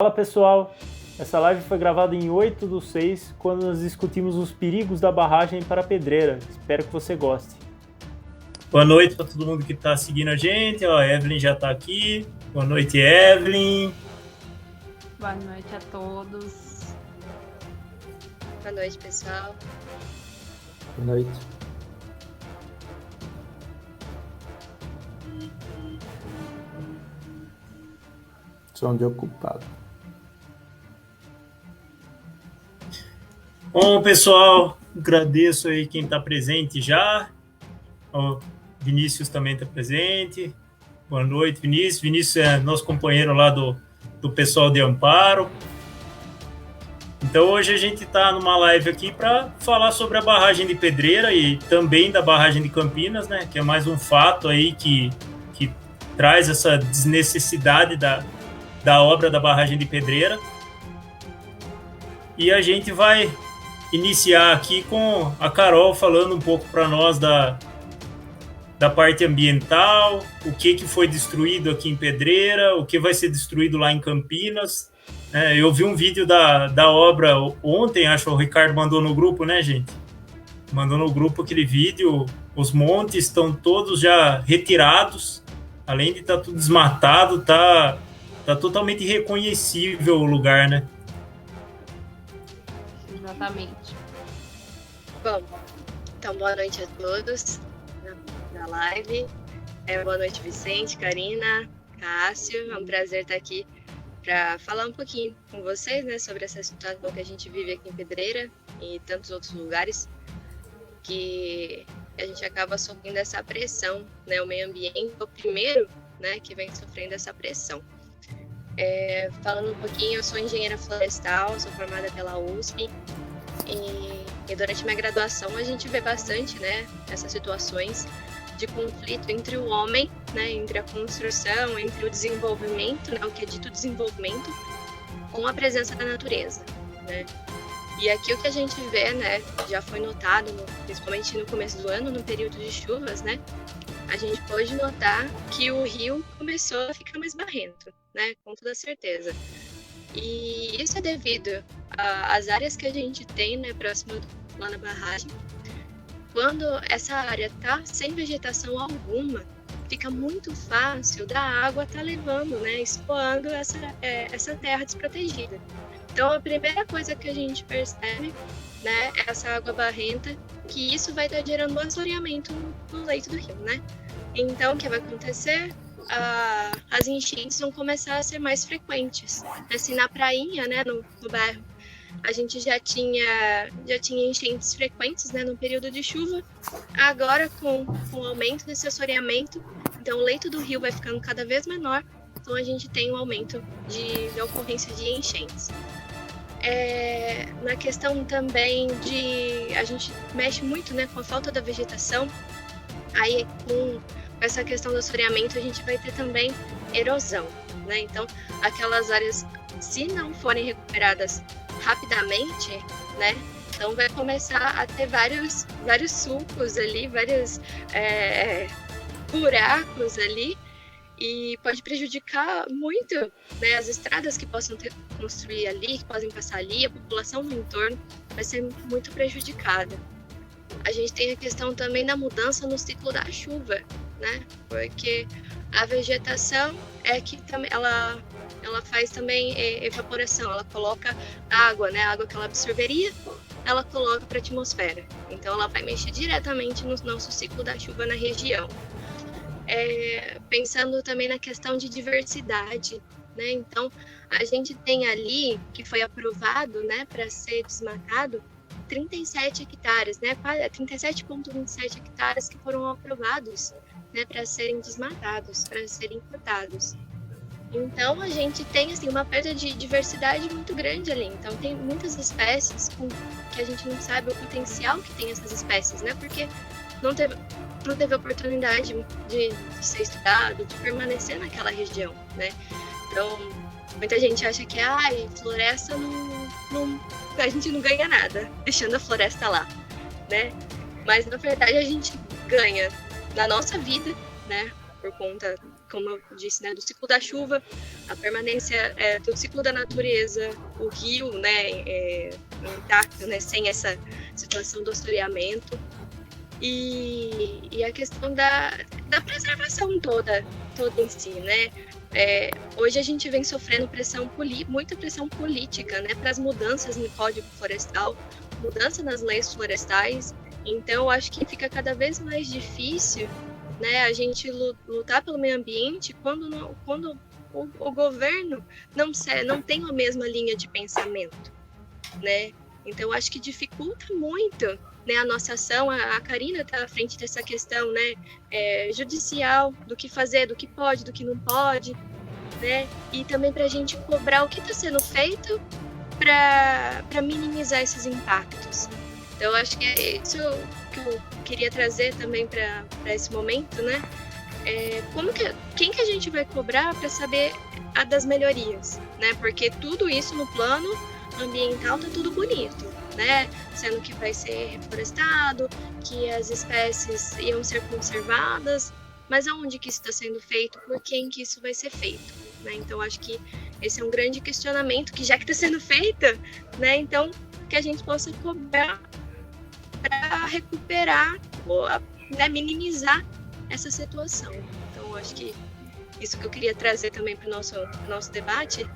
Fala pessoal, essa live foi gravada em 8/6, quando nós discutimos os perigos da barragem para a Pedreira. Espero que você goste. Boa noite para todo mundo que está seguindo a gente. Ó, a Evelyn já está aqui. Boa noite, Evelyn. Boa noite a todos. Boa noite, pessoal. Boa noite. Som de ocupado. Bom, pessoal, agradeço aí quem está presente já. O Vinícius também está presente. Boa noite, Vinícius. Vinícius é nosso companheiro lá do pessoal de Amparo. Então, hoje a gente está numa live aqui para falar sobre a barragem de Pedreira e também da barragem de Campinas, né? Que é mais um fato aí que traz essa desnecessidade da obra da barragem de Pedreira. E a gente vai iniciar aqui com a Carol falando um pouco para nós da parte ambiental, o que foi destruído aqui em Pedreira, o que vai ser destruído lá em Campinas. Eu vi um vídeo da obra ontem, acho que o Ricardo mandou no grupo, né, gente? Mandou no grupo aquele vídeo, os montes estão todos já retirados, além de estar tudo desmatado, tá totalmente irreconhecível o lugar, né? Exatamente. Bom, então boa noite a todos na live. Boa noite, Vicente, Karina, Cássio. É um prazer estar aqui para falar um pouquinho com vocês, né, sobre essa situação que a gente vive aqui em Pedreira e tantos outros lugares que a gente acaba sofrendo essa pressão, né? O meio ambiente é o primeiro, né, que vem sofrendo essa pressão. Falando um pouquinho, eu sou engenheira florestal, sou formada pela USP e durante minha graduação a gente vê bastante, né, essas situações de conflito entre o homem, né, entre a construção, entre o desenvolvimento, né, o que é dito desenvolvimento, com a presença da natureza, né? E aqui o que a gente vê, né, já foi notado, principalmente no começo do ano, no período de chuvas, né, a gente pode notar que o rio começou a ficar mais barrento, né, com toda certeza. E isso é devido às áreas que a gente tem, né, próximo lá na barragem. Quando essa área está sem vegetação alguma, fica muito fácil da água estar levando, né, escoando essa terra desprotegida. Então, a primeira coisa que a gente percebe, né, é essa água barrenta, que isso vai estar gerando um assoreamento no leito do rio, né? Então, o que vai acontecer? As enchentes vão começar a ser mais frequentes. Assim, na prainha, né, no bairro, a gente já tinha enchentes frequentes, né, no período de chuva. Agora, com o aumento desse assoreamento, então o leito do rio vai ficando cada vez menor, então a gente tem um aumento de ocorrência de enchentes. Na questão também a gente mexe muito, né, com a falta da vegetação. Aí, com essa questão do assoreamento, a gente vai ter também erosão, né? Então, aquelas áreas, se não forem recuperadas rapidamente, né, então vai começar a ter vários sulcos ali, vários buracos ali, e pode prejudicar muito, né, as estradas que possam construir ali, que podem passar ali, a população no entorno vai ser muito prejudicada. A gente tem a questão também da mudança no ciclo da chuva, né, porque a vegetação é que também ela faz também evaporação, ela coloca água, né, a água que ela absorveria, ela coloca para a atmosfera, então ela vai mexer diretamente no nosso ciclo da chuva na região. Pensando também na questão de diversidade, né? Então, a gente tem ali, que foi aprovado, né, para ser desmatado, 37 hectares, né, 37,27 hectares que foram aprovados, né, para serem desmatados, para serem cortados. Então, a gente tem, assim, uma perda de diversidade muito grande ali. Então, tem muitas espécies que a gente não sabe o potencial que tem essas espécies, né, porque não teve oportunidade de ser estudado, de permanecer naquela região, né? Então, muita gente acha que floresta a gente não ganha nada, deixando a floresta lá, né? Mas, na verdade, a gente ganha na nossa vida, né? Por conta como eu disse, né, do ciclo da chuva, a permanência do ciclo da natureza, o rio, né, intacto, né, sem essa situação do assoreamento, e a questão da preservação toda em si, né? Hoje a gente vem sofrendo muita pressão política, né, para as mudanças no Código Florestal, mudança nas leis florestais. Então, eu acho que fica cada vez mais difícil, né, a gente lutar pelo meio ambiente quando o governo não tem a mesma linha de pensamento, né? Então, eu acho que dificulta muito, né, a nossa ação. A Karina está à frente dessa questão, né, judicial, do que fazer, do que pode, do que não pode, né? E também para a gente cobrar o que está sendo feito para minimizar esses impactos. Então, eu acho que é isso que eu queria trazer também para esse momento, né? Quem que a gente vai cobrar para saber das melhorias, né? Porque tudo isso no plano ambiental tá tudo bonito, né? Sendo que vai ser reflorestado, que as espécies iam ser conservadas, mas aonde que isso está sendo feito? Por quem que isso vai ser feito, né? Então, acho que esse é um grande questionamento, que já que está sendo feita, né? Então, que a gente possa cobrar para recuperar ou, né, minimizar essa situação. Então, acho que isso que eu queria trazer também para o nosso debate,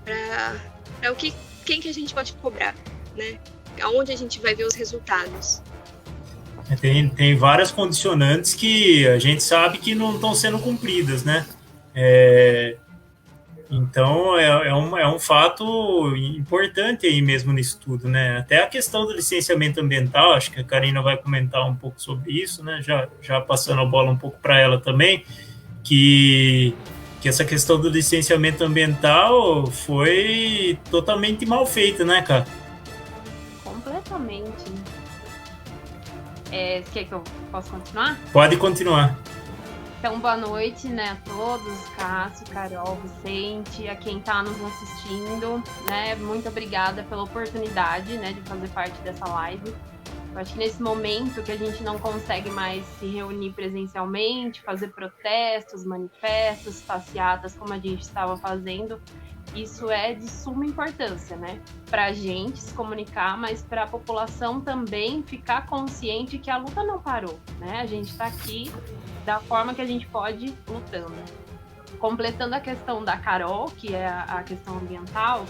para quem que a gente pode cobrar, né? Aonde a gente vai ver os resultados. Tem várias condicionantes que a gente sabe que não estão sendo cumpridas, né? Então, é um fato importante aí mesmo nisso tudo, né? Até a questão do licenciamento ambiental, acho que a Karina vai comentar um pouco sobre isso, né? Já passando a bola um pouco para ela também, que essa questão do licenciamento ambiental foi totalmente mal feita, né, cara? Completamente. Quer que eu possa continuar? Pode continuar. Então, boa noite, né, a todos, Cássio, Carol, Vicente, a quem está nos assistindo, né, muito obrigada pela oportunidade, né, de fazer parte dessa live. Eu acho que nesse momento que a gente não consegue mais se reunir presencialmente, fazer protestos, manifestos, passeatas, como a gente estava fazendo, isso é de suma importância, né, para a gente se comunicar, mas para a população também ficar consciente que a luta não parou, né, a gente está aqui da forma que a gente pode lutando. Completando a questão da Carol, que é a questão ambiental,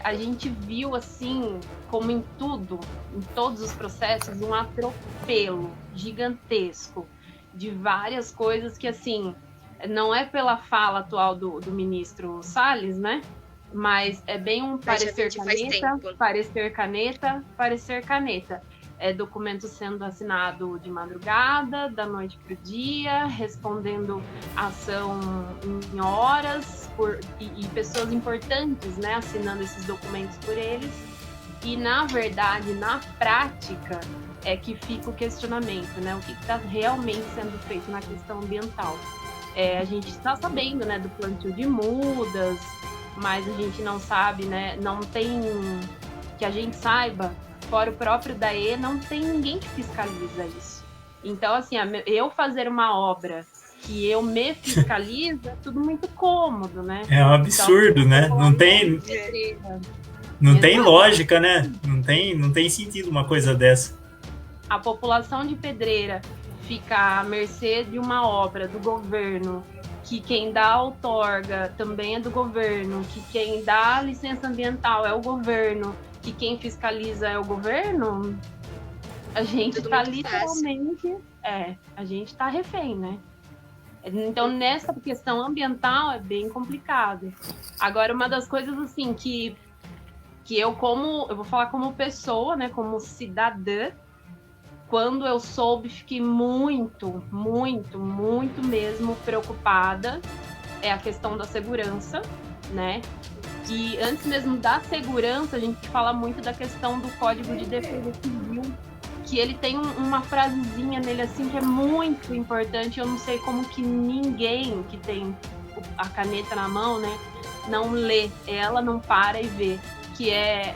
a gente viu, assim, como em tudo, em todos os processos, um atropelo gigantesco de várias coisas que, assim, não é pela fala atual do ministro Salles, né? Mas é bem um parecer caneta. Documento sendo assinado de madrugada, da noite para o dia, respondendo ação em horas, e pessoas importantes, né, assinando esses documentos por eles. E, na verdade, na prática, é que fica o questionamento, né, o que está realmente sendo feito na questão ambiental. A gente está sabendo, né, do plantio de mudas, mas a gente não sabe, né, não tem, que a gente saiba, fora o próprio DAE, não tem ninguém que fiscaliza isso. Então, assim, eu fazer uma obra que eu me fiscalizo é tudo muito cômodo, né? É um absurdo, então, né? Não tem lógica, né? Não tem sentido uma coisa dessa. A população de Pedreira fica à mercê de uma obra do governo, que quem dá a outorga também é do governo, que quem dá a licença ambiental é o governo, que quem fiscaliza é o governo, a gente está literalmente... a gente está refém, né? Então, nessa questão ambiental é bem complicado. Agora, uma das coisas, assim, que eu vou falar como pessoa, né, como cidadã, quando eu soube, fiquei muito, muito, muito mesmo preocupada, é a questão da segurança, né? E antes mesmo da segurança, a gente fala muito da questão do Código de Defesa Civil, que ele tem uma frasezinha nele, assim, que é muito importante. Eu não sei como que ninguém que tem a caneta na mão, né, não lê ela, não para e vê, que é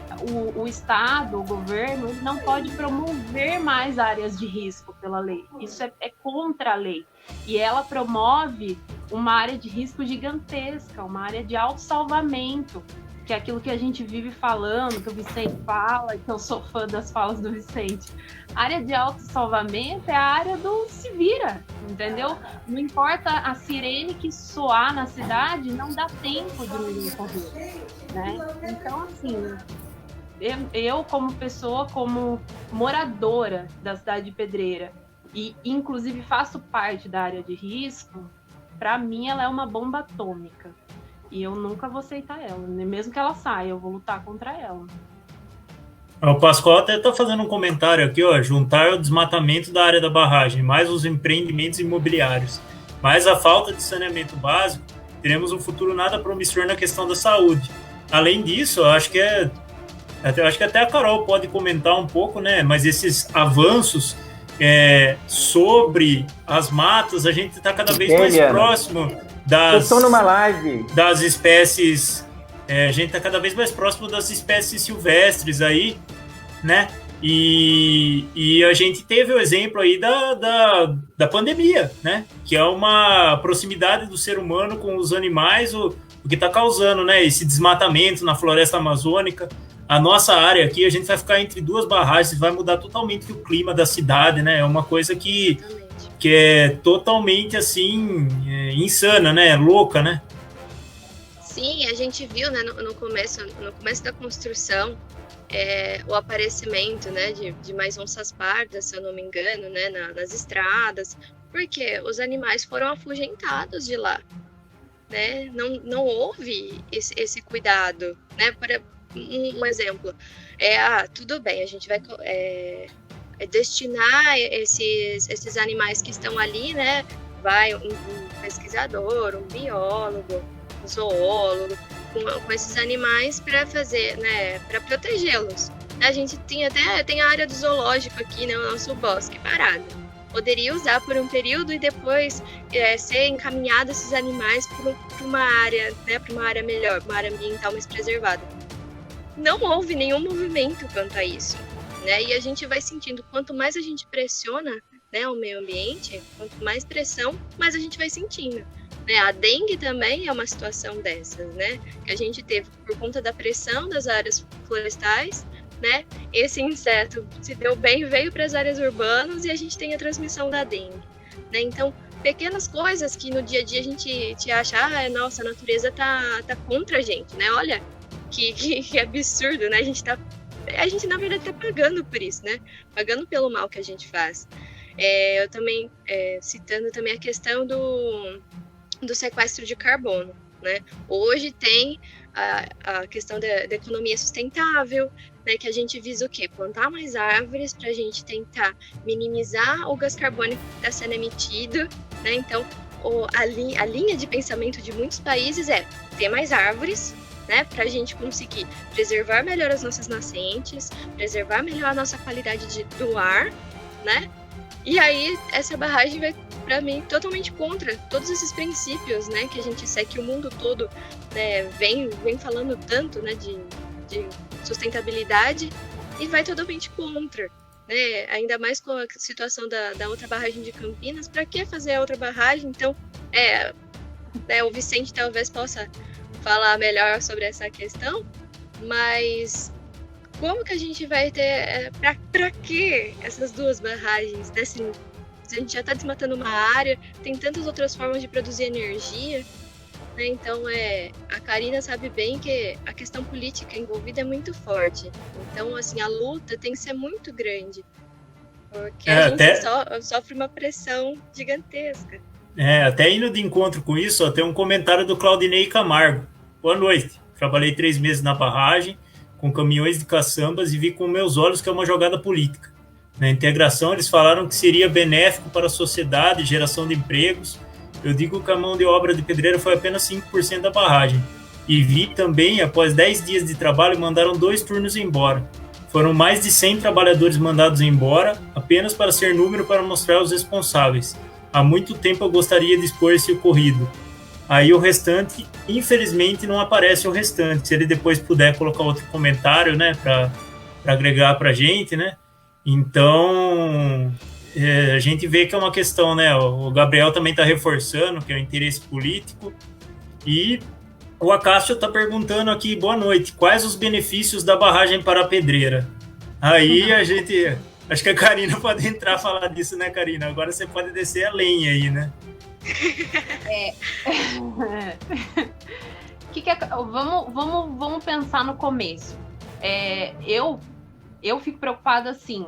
o Estado, o governo, ele não pode promover mais áreas de risco pela lei. Isso é contra a lei. E ela promove uma área de risco gigantesca, uma área de autossalvamento, que é aquilo que a gente vive falando, que o Vicente fala, que eu sou fã das falas do Vicente. A área de autossalvamento é a área do se vira, entendeu? Não importa a sirene que soar na cidade, não dá tempo de ninguém correr, né? Então, assim, eu como pessoa, como moradora da cidade de Pedreira, e inclusive faço parte da área de risco, para mim ela é uma bomba atômica. E eu nunca vou aceitar ela, mesmo que ela saia, eu vou lutar contra ela. O Pascoal até está fazendo um comentário aqui, ó, juntar o desmatamento da área da barragem, mais os empreendimentos imobiliários, mais a falta de saneamento básico, teremos um futuro nada promissor na questão da saúde. Além disso, eu acho que até a Carol pode comentar um pouco, né? Mas esses avanços sobre as matas, a gente está cada vez mais próximo das espécies. A gente está cada vez mais próximo das espécies silvestres aí, né? E a gente teve o exemplo aí da pandemia, né? Que é uma proximidade do ser humano com os animais, o que está causando, né? Esse desmatamento na floresta amazônica. A nossa área aqui, a gente vai ficar entre duas barragens, vai mudar totalmente o clima da cidade, né? É uma coisa que é totalmente, assim, insana, né? Louca, né? Sim, a gente viu, né, no começo da construção, o aparecimento, né, de mais onças pardas, se eu não me engano, né, nas estradas, porque os animais foram afugentados de lá, né? Não houve esse cuidado, né? Um exemplo, tudo bem, a gente vai destinar esses animais que estão ali, né? Vai um pesquisador, um biólogo, um zoólogo, com esses animais para fazer, né? Para protegê-los. A gente tem a área do zoológico aqui, né? O nosso bosque parado. Poderia usar por um período e depois ser encaminhado esses animais para uma área, né? Para uma área melhor, uma área ambiental mais preservada. Não houve nenhum movimento quanto a isso, né? E a gente vai sentindo, quanto mais a gente pressiona, né, o meio ambiente, quanto mais pressão, mais a gente vai sentindo, né? A dengue também é uma situação dessas, né? Que a gente teve por conta da pressão das áreas florestais, né? Esse inseto se deu bem, veio para as áreas urbanas e a gente tem a transmissão da dengue, né? Então, pequenas coisas que no dia a dia a gente acha, nossa, a natureza tá contra a gente, né? Olha, que absurdo, né? A gente na verdade tá pagando por isso, né? Pagando pelo mal que a gente faz. Eu também, citando também a questão do sequestro de carbono, né? Hoje tem a questão da economia sustentável, né? Que a gente visa o quê? Plantar mais árvores para a gente tentar minimizar o gás carbônico que está sendo emitido, né? Então, a linha de pensamento de muitos países é ter mais árvores, né, para a gente conseguir preservar melhor as nossas nascentes, preservar melhor a nossa qualidade do ar, né? E aí essa barragem vai, para mim, totalmente contra todos esses princípios, né, que a gente segue, que o mundo todo, né, vem falando tanto, né, de sustentabilidade, e vai totalmente contra, né? Ainda mais com a situação da outra barragem de Campinas. Para que fazer a outra barragem? Então, né, o Vicente talvez possa falar melhor sobre essa questão, mas como que a gente vai ter, para que essas duas barragens, né? Se a gente já está desmatando uma área, tem tantas outras formas de produzir energia, né? Então, a Karina sabe bem que a questão política envolvida é muito forte, então, assim, a luta tem que ser muito grande, porque a gente sofre uma pressão gigantesca. Até indo de encontro com isso, tem um comentário do Claudinei Camargo. Boa noite. Trabalhei 3 meses na barragem, com caminhões de caçambas, e vi com meus olhos que é uma jogada política. Na integração, eles falaram que seria benéfico para a sociedade, geração de empregos. Eu digo que a mão de obra de pedreira foi apenas 5% da barragem. E vi também, após 10 dias de trabalho, mandaram 2 turnos embora. Foram mais de 100 trabalhadores mandados embora, apenas para ser número para mostrar os responsáveis. Há muito tempo eu gostaria de expor esse ocorrido. Aí o restante, infelizmente, não aparece o restante. Se ele depois puder colocar outro comentário, né, para agregar para a gente, né? Então, a gente vê que é uma questão, né? O Gabriel também está reforçando que é o interesse político. E o Acácio está perguntando aqui, boa noite, quais os benefícios da barragem para a Pedreira? Aí a gente... Acho que a Karina pode entrar a falar disso, né, Karina? Agora você pode descer a lenha aí, né? Vamos pensar no começo. Eu fico preocupada assim.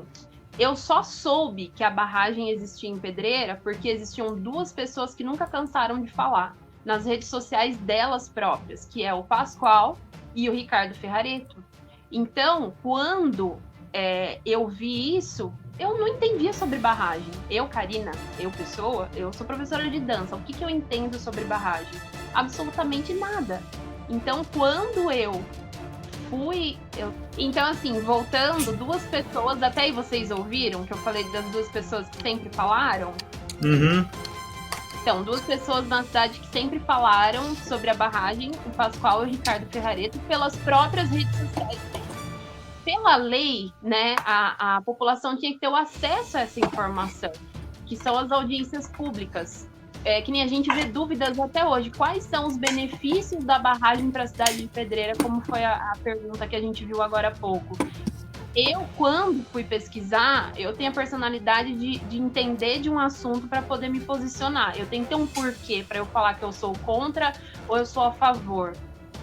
Eu só soube que a barragem existia em Pedreira porque existiam duas pessoas que nunca cansaram de falar nas redes sociais delas próprias, que é o Pascoal e o Ricardo Ferrareto. Então, quando eu vi isso, eu não entendia sobre barragem. Eu, Karina, pessoa, eu sou professora de dança. O que eu entendo sobre barragem? Absolutamente nada. Então, quando eu fui... Então, assim, voltando, duas pessoas... Até aí vocês ouviram que eu falei das duas pessoas que sempre falaram? Uhum. Então, duas pessoas na cidade que sempre falaram sobre a barragem, o Pascoal e o Ricardo Ferrareto, pelas próprias redes sociais. Pela lei, né, a população tinha que ter o acesso a essa informação, que são as audiências públicas. Que nem a gente vê dúvidas até hoje. Quais são os benefícios da barragem para a cidade de Pedreira, como foi a pergunta que a gente viu agora há pouco. Eu, quando fui pesquisar, eu tenho a personalidade de entender de um assunto para poder me posicionar. Eu tenho que ter um porquê para eu falar que eu sou contra ou eu sou a favor.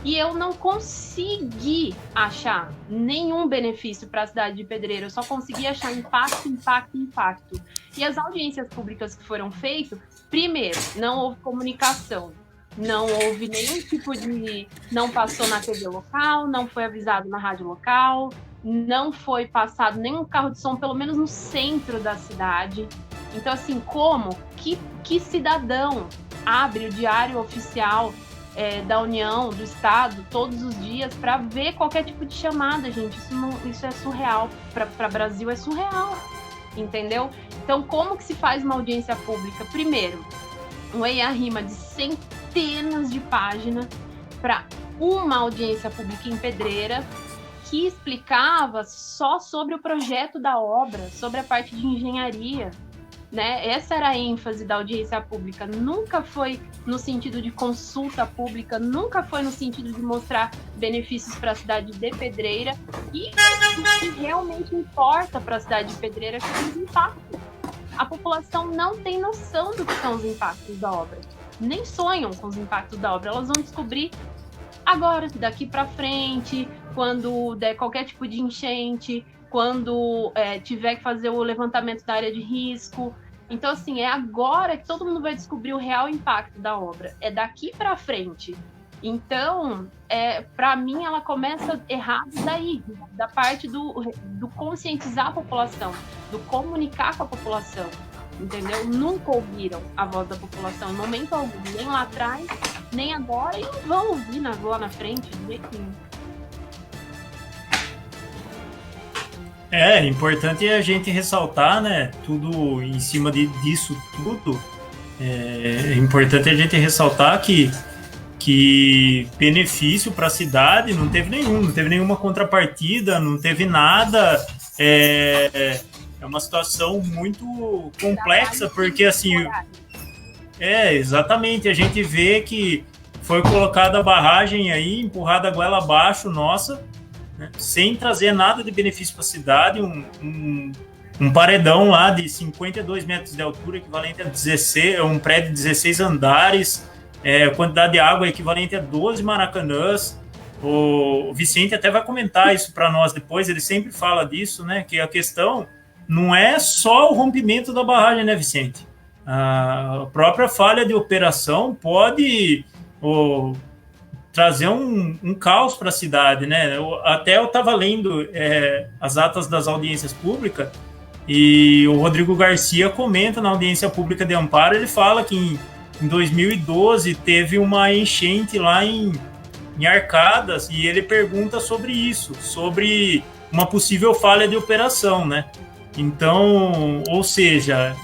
E eu não consegui achar nenhum benefício para a cidade de Pedreira. Eu só consegui achar impacto. E as audiências públicas que foram feitas, primeiro, não houve comunicação. Não houve nenhum tipo de... Não passou na TV local, não foi avisado na rádio local, não foi passado nenhum carro de som, pelo menos no centro da cidade. Então, assim, como? Que cidadão abre o diário oficial da União, do Estado, todos os dias, para ver qualquer tipo de chamada, gente? Isso é surreal. Para o Brasil é surreal, entendeu? Então, como que se faz uma audiência pública? Primeiro, um EIA-RIMA de centenas de páginas para uma audiência pública em Pedreira, que explicava só sobre o projeto da obra, sobre a parte de engenharia, né? Essa era a ênfase da audiência pública. Nunca foi no sentido de consulta pública, nunca foi no sentido de mostrar benefícios para a cidade de Pedreira. E o que realmente importa para a cidade de Pedreira são os impactos. A população não tem noção do que são os impactos da obra. Nem sonham com os impactos da obra. Elas vão descobrir agora, daqui para frente, quando der qualquer tipo de enchente, quando tiver que fazer o levantamento da área de risco. Então, assim, é agora que todo mundo vai descobrir o real impacto da obra. É daqui para frente. Então, para mim, ela começa errado daí, da parte do conscientizar a população, do comunicar com a população, entendeu? Nunca ouviram a voz da população, em momento algum, nem lá atrás, nem agora, e não vão ouvir lá na frente, de jeito nenhum. É importante a gente ressaltar, né, tudo em cima disso tudo. É importante a gente ressaltar que benefício para a cidade não teve nenhuma contrapartida, não teve nada. É uma situação muito complexa, porque assim, exatamente, a gente vê que foi colocada a barragem aí, empurrada a goela abaixo, nossa, né, sem trazer nada de benefício para a cidade, um paredão lá de 52 metros de altura, equivalente a 16, um prédio de 16 andares, quantidade de água equivalente a 12 maracanãs. O Vicente até vai comentar isso para nós depois, ele sempre fala disso, né, que a questão não é só o rompimento da barragem, né, Vicente? A própria falha de operação pode trazer um caos para a cidade, né? Eu estava lendo as atas das audiências públicas e o Rodrigo Garcia comenta na audiência pública de Amparo, ele fala que em 2012 teve uma enchente lá em Arcadas e ele pergunta sobre isso, sobre uma possível falha de operação, né? Então, ou seja,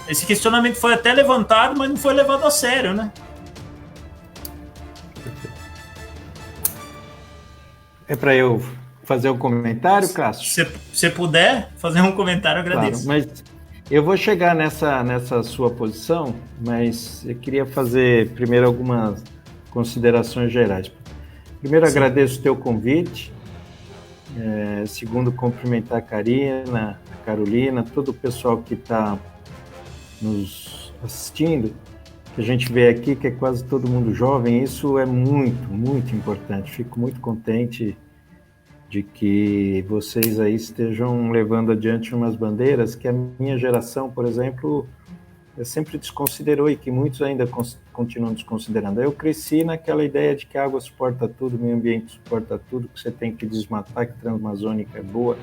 esse questionamento foi até levantado, mas não foi levado a sério, né? É para eu fazer um comentário, Cássio? Se você puder fazer um comentário, eu agradeço. Claro, mas eu vou chegar nessa sua posição, mas eu queria fazer primeiro algumas considerações gerais. Primeiro, agradeço o teu convite. Segundo, cumprimentar a Karina, a Carolina, todo o pessoal que está nos assistindo, que a gente vê aqui, que é quase todo mundo jovem. Isso é muito, muito importante. Fico muito contente de que vocês aí estejam levando adiante umas bandeiras que a minha geração, por exemplo, sempre desconsiderou e que muitos ainda continuam desconsiderando. Eu cresci naquela ideia de que a água suporta tudo, o meio ambiente suporta tudo, que você tem que desmatar, que Transamazônica é boa,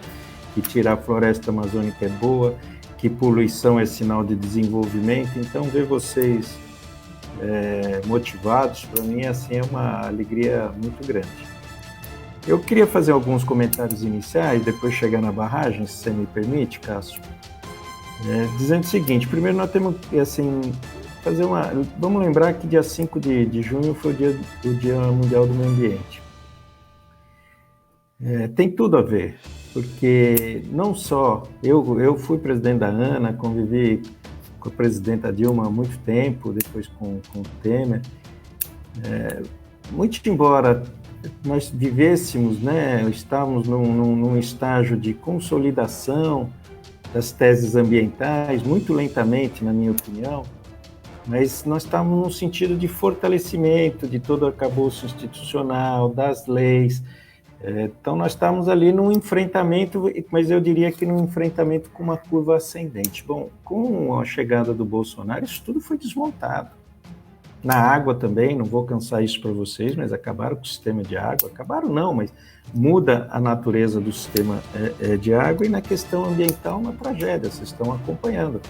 que tirar a floresta amazônica é boa, que poluição é sinal de desenvolvimento. Então, ver vocês motivados, para mim, assim, é uma alegria muito grande. Eu queria fazer alguns comentários iniciais, depois chegar na barragem, se você me permite, Cássio. Dizendo o seguinte: primeiro nós temos que, assim, fazer uma... Vamos lembrar que dia 5 de junho foi o Dia Mundial do Meio Ambiente. Tem tudo a ver, porque não só... Eu fui presidente da ANA, convivi com a presidenta Dilma há muito tempo, depois com o Temer. Muito embora nós vivêssemos, estávamos num estágio de consolidação das teses ambientais, muito lentamente, na minha opinião, mas nós estávamos num sentido de fortalecimento de todo o arcabouço institucional, das leis. Então, nós estávamos ali num enfrentamento, mas eu diria que num enfrentamento com uma curva ascendente. Bom, com a chegada do Bolsonaro, isso tudo foi desmontado. Na água também, não vou cansar isso para vocês, mas acabaram com o sistema de água. Acabaram não, mas muda a natureza do sistema de água, e na questão ambiental, uma tragédia, vocês estão acompanhando.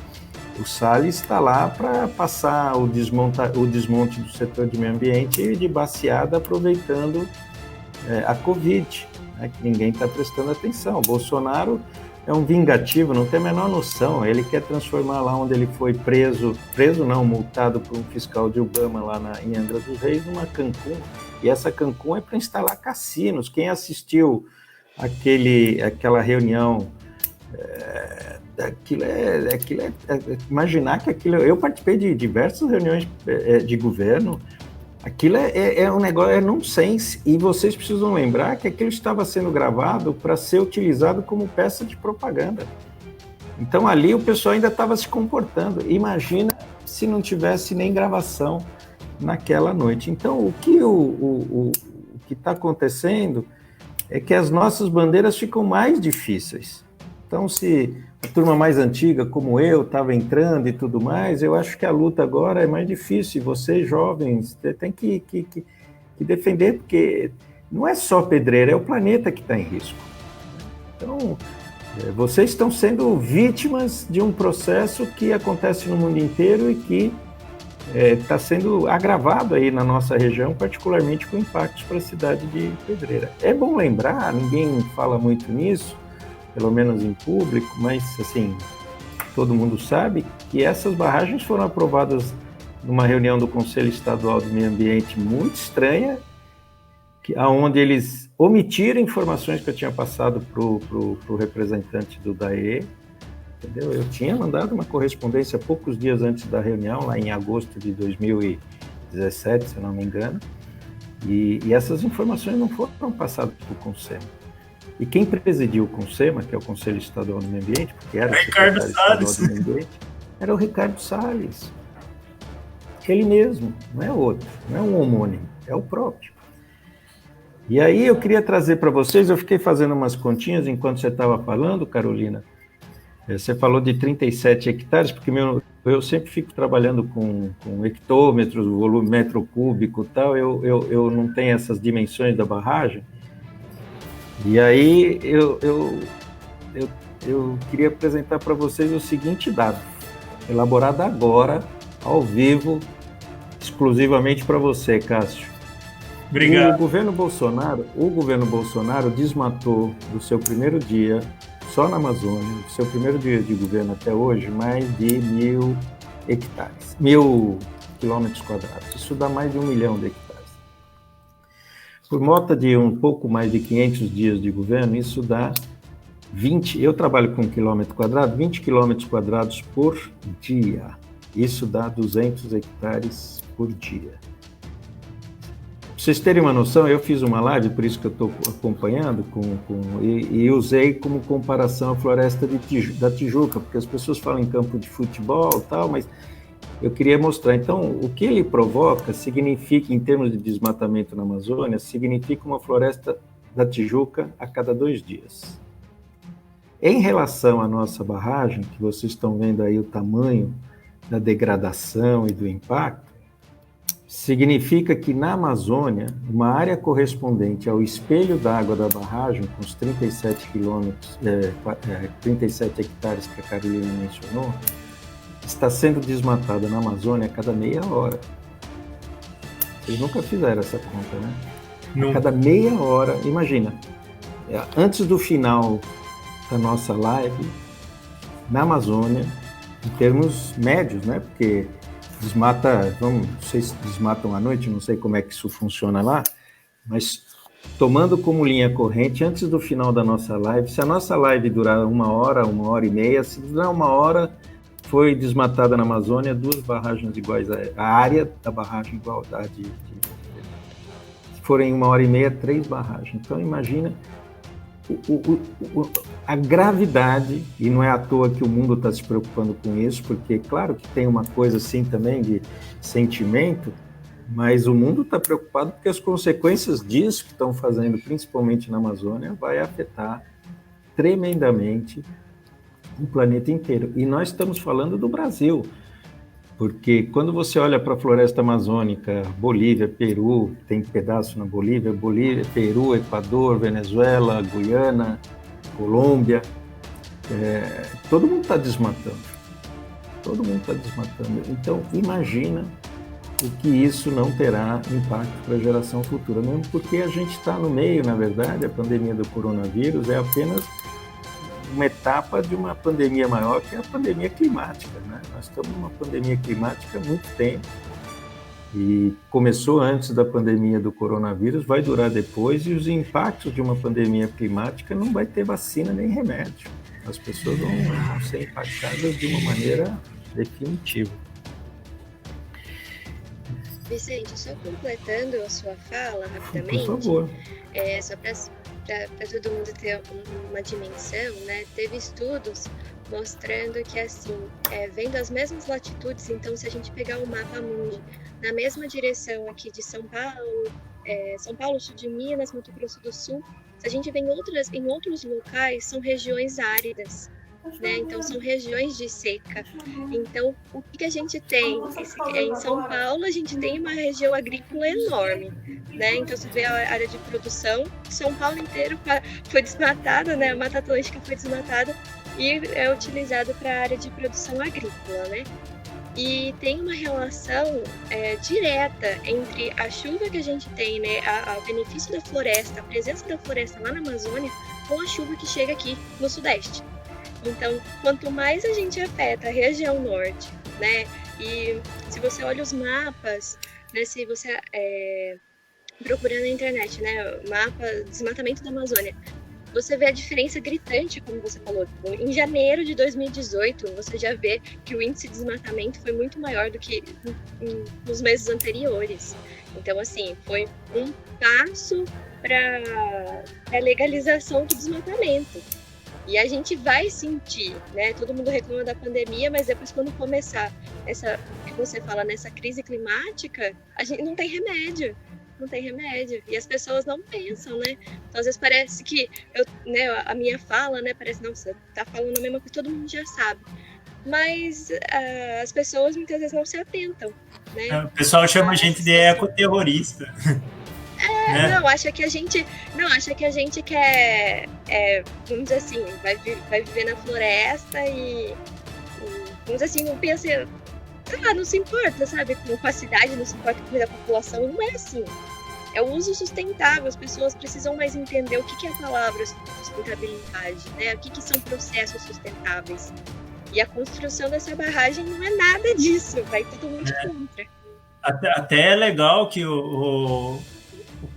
O Salles está lá para passar o desmonte do setor de meio ambiente de baciada, aproveitando a Covid, que ninguém está prestando atenção. O Bolsonaro é um vingativo, não tem a menor noção. Ele quer transformar lá onde ele foi multado por um fiscal de Obama lá em Angra dos Reis, numa Cancún. E essa Cancún é para instalar cassinos. Quem assistiu aquela reunião, imaginar que aquilo... Eu participei de diversas reuniões de governo. Aquilo é um negócio, é nonsense, e vocês precisam lembrar que aquilo estava sendo gravado para ser utilizado como peça de propaganda. Então ali o pessoal ainda estava se comportando. Imagina se não tivesse nem gravação naquela noite. Então o que está acontecendo é que as nossas bandeiras ficam mais difíceis. Então, se a turma mais antiga, como eu, estava entrando e tudo mais, eu acho que a luta agora é mais difícil. Vocês, jovens, têm que defender, porque não é só Pedreira, é o planeta que está em risco. Então, vocês estão sendo vítimas de um processo que acontece no mundo inteiro e que está sendo agravado aí na nossa região, particularmente com impactos para a cidade de Pedreira. É bom lembrar, ninguém fala muito nisso, pelo menos em público, mas, assim, todo mundo sabe que essas barragens foram aprovadas numa reunião do Conselho Estadual do Meio Ambiente muito estranha, onde eles omitiram informações que eu tinha passado para o representante do DAE, entendeu? Eu tinha mandado uma correspondência poucos dias antes da reunião, lá em agosto de 2017, se eu não me engano, e essas informações não foram passadas para o Conselho. E quem presidiu o CONSEMA, que é o Conselho Estadual do Meio Ambiente, porque era o Ricardo Salles, do Meio Ambiente, era o Ricardo Salles. Ele mesmo, não é outro, não é um homônimo, é o próprio. E aí eu queria trazer para vocês, eu fiquei fazendo umas continhas enquanto você estava falando, Carolina. Você falou de 37 hectares, porque eu sempre fico trabalhando com hectômetros, volume metro cúbico e tal, eu não tenho essas dimensões da barragem. E aí eu queria apresentar para vocês o seguinte dado, elaborado agora, ao vivo, exclusivamente para você, Cássio. Obrigado. O governo Bolsonaro desmatou do seu primeiro dia, só na Amazônia, do seu primeiro dia de governo até hoje, mais de 1.000 hectares, 1.000 quilômetros quadrados. Isso dá mais de 1 milhão de hectares. por volta de um pouco mais de 500 dias de governo, isso dá 20, eu trabalho com quilômetro quadrado, 20 quilômetros quadrados por dia. Isso dá 200 hectares por dia. Pra vocês terem uma noção, eu fiz uma live, por isso que eu estou acompanhando, e usei como comparação a floresta da Tijuca, porque as pessoas falam em campo de futebol e tal, mas eu queria mostrar. Então, o que ele provoca significa, em termos de desmatamento na Amazônia, significa uma floresta da Tijuca a cada 2 dias. Em relação à nossa barragem, que vocês estão vendo aí o tamanho da degradação e do impacto, significa que na Amazônia, uma área correspondente ao espelho d'água da barragem, com os 37 hectares que a Carolina mencionou, está sendo desmatada na Amazônia a cada meia hora. Vocês nunca fizeram essa conta, né? Não. A cada meia hora, imagina, antes do final da nossa live, na Amazônia, em termos médios, né? Porque desmata, não sei se desmatam à noite, não sei como é que isso funciona lá, mas tomando como linha corrente, antes do final da nossa live, se a nossa live durar 1 hora, 1 hora e meia, se durar 1 hora, foi desmatada na Amazônia 2 barragens iguais a área da barragem igualdade. Se forem 1 hora e meia, 3 barragens. Então, imagina a gravidade, e não é à toa que o mundo está se preocupando com isso, porque, claro que tem uma coisa assim também de sentimento, mas o mundo está preocupado porque as consequências disso que estão fazendo, principalmente na Amazônia, vai afetar tremendamente o planeta inteiro. E nós estamos falando do Brasil, porque quando você olha para a floresta amazônica, Bolívia, Peru, tem pedaço na Bolívia, Peru, Equador, Venezuela, Guiana, Colômbia, todo mundo está desmatando. Todo mundo está desmatando. Então, imagina o que isso não terá impacto para a geração futura, mesmo porque a gente está no meio, na verdade, a pandemia do coronavírus é apenas uma etapa de uma pandemia maior, que é a pandemia climática, né? Nós estamos numa pandemia climática há muito tempo e começou antes da pandemia do coronavírus, vai durar depois, e os impactos de uma pandemia climática não vai ter vacina nem remédio. As pessoas vão ser impactadas de uma maneira definitiva. Vicente, só completando a sua fala rapidamente. Por favor. Só para todo mundo ter uma dimensão, né? Teve estudos mostrando que, assim, vendo as mesmas latitudes, então se a gente pegar o mapa mundi na mesma direção aqui de São Paulo, sul de Minas, Mato Grosso do Sul, se a gente vê em outros locais, são regiões áridas, né? Então são regiões de seca. Então o que a gente tem? Em São Paulo a gente tem uma região agrícola enorme, né? Então você vê a área de produção, São Paulo inteiro foi desmatada, né? A Mata Atlântica foi desmatada e é utilizado para a área de produção agrícola, né? E tem uma relação direta entre a chuva que a gente tem, né? O benefício da floresta, a presença da floresta lá na Amazônia, com a chuva que chega aqui no Sudeste. Então, quanto mais a gente afeta a região norte, né? E se você olha os mapas, né? Se você procurar na internet, né? Mapa desmatamento da Amazônia, você vê a diferença gritante, como você falou. Em janeiro de 2018, você já vê que o índice de desmatamento foi muito maior do que nos meses anteriores. Então, assim, foi um passo para a legalização do desmatamento. E a gente vai sentir, né? Todo mundo reclama da pandemia, mas depois quando começar essa, que você fala, nessa crise climática, a gente não tem remédio. Não tem remédio. E as pessoas não pensam, né? Então, às vezes parece que a minha fala, né? Parece, não, você tá falando a mesma coisa, todo mundo já sabe. Mas as pessoas muitas vezes não se atentam, né? O pessoal chama a gente de ecoterrorista. Não, acha que a gente quer, vamos dizer assim, vai viver na floresta e vamos dizer assim, não pensa, não se importa, sabe, com a cidade, não se importa com a população, não é assim. É o uso sustentável, as pessoas precisam mais entender o que é a palavra sustentabilidade, né? O que são processos sustentáveis. E a construção dessa barragem não é nada disso, vai todo mundo contra. Até é legal que o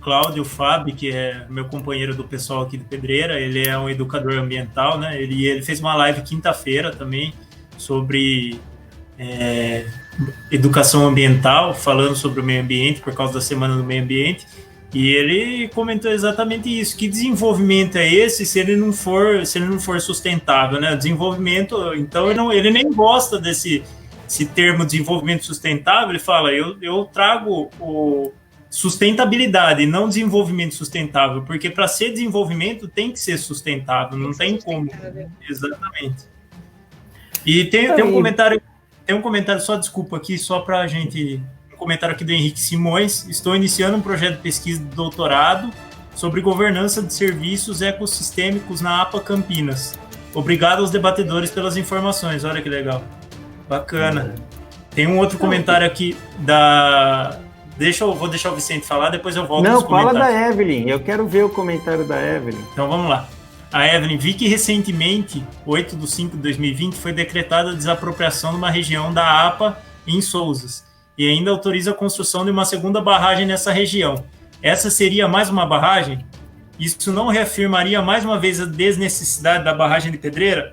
Cláudio Fábio, que é meu companheiro do pessoal aqui de Pedreira, ele é um educador ambiental, né? Ele fez uma live quinta-feira também sobre educação ambiental, falando sobre o meio ambiente, por causa da Semana do Meio Ambiente, e ele comentou exatamente isso, que desenvolvimento é esse se ele não for sustentável, né? Desenvolvimento, então ele nem gosta desse termo desenvolvimento sustentável, ele fala, eu trago o sustentabilidade, não desenvolvimento sustentável, porque para ser desenvolvimento tem que ser sustentável, não tem como. Exatamente. E tem um comentário, só desculpa aqui, só para a gente, um comentário aqui do Henrique Simões, estou iniciando um projeto de pesquisa de doutorado sobre governança de serviços ecossistêmicos na APA Campinas. Obrigado aos debatedores pelas informações, olha que legal. Bacana. Tem um outro comentário aqui vou deixar o Vicente falar, depois eu volto. Não, fala da Evelyn, eu quero ver o comentário da Evelyn. Então vamos lá. A Evelyn, vi que recentemente, 8/5/2020, foi decretada a desapropriação de uma região da APA em Souzas e ainda autoriza a construção de uma segunda barragem nessa região. Essa seria mais uma barragem? Isso não reafirmaria mais uma vez a desnecessidade da barragem de Pedreira?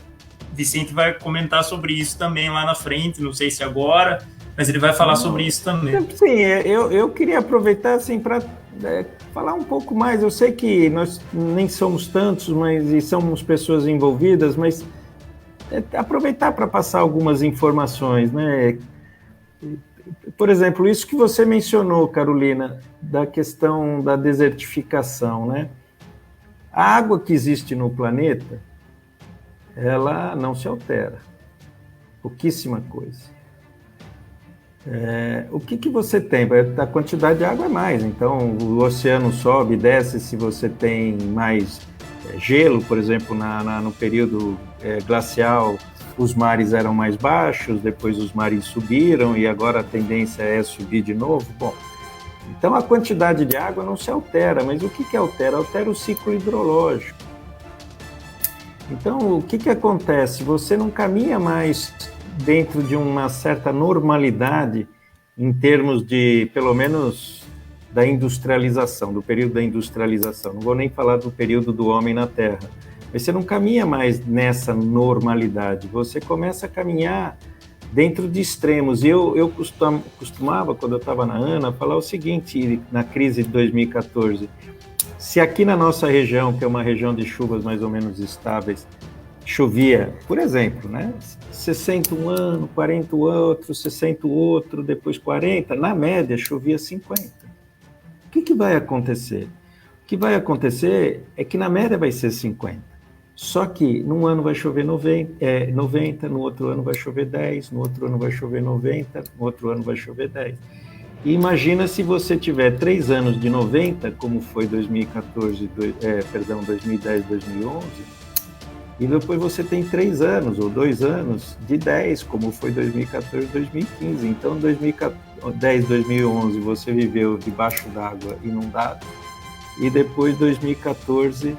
Vicente vai comentar sobre isso também lá na frente, não sei se agora, mas ele vai falar sobre isso também. Sim, eu queria aproveitar assim, para falar um pouco mais. Eu sei que nós nem somos tantos, e somos pessoas envolvidas, mas aproveitar para passar algumas informações, né? Por exemplo, isso que você mencionou, Carolina, da questão da desertificação, né? A água que existe no planeta, ela não se altera. Pouquíssima coisa. O que você tem? A quantidade de água é mais, então o oceano sobe e desce se você tem mais gelo, por exemplo, no período glacial, os mares eram mais baixos, depois os mares subiram e agora a tendência é subir de novo. Bom, então a quantidade de água não se altera, mas o que altera? Altera o ciclo hidrológico. Então, o que acontece? Você não caminha mais dentro de uma certa normalidade em termos de, pelo menos, da industrialização, do período da industrialização. Não vou nem falar do período do homem na Terra. Mas você não caminha mais nessa normalidade. Você começa a caminhar dentro de extremos. E eu costumava, quando eu estava na ANA, falar o seguinte, na crise de 2014, se aqui na nossa região, que é uma região de chuvas mais ou menos estáveis, chovia, por exemplo, né? 60 um ano, 40 o outro, 60 o outro, depois 40, na média chovia 50. O que vai acontecer? O que vai acontecer é que na média vai ser 50. Só que num ano vai chover 90, no outro ano vai chover 10, no outro ano vai chover 90, no outro ano vai chover 10. E imagina se você tiver 3 anos de 90, como foi 2010, 2011, e depois você tem 3 anos ou 2 anos de 10, como foi 2014, 2015. Então, 2010, 2011, você viveu debaixo d'água inundado, e depois 2014,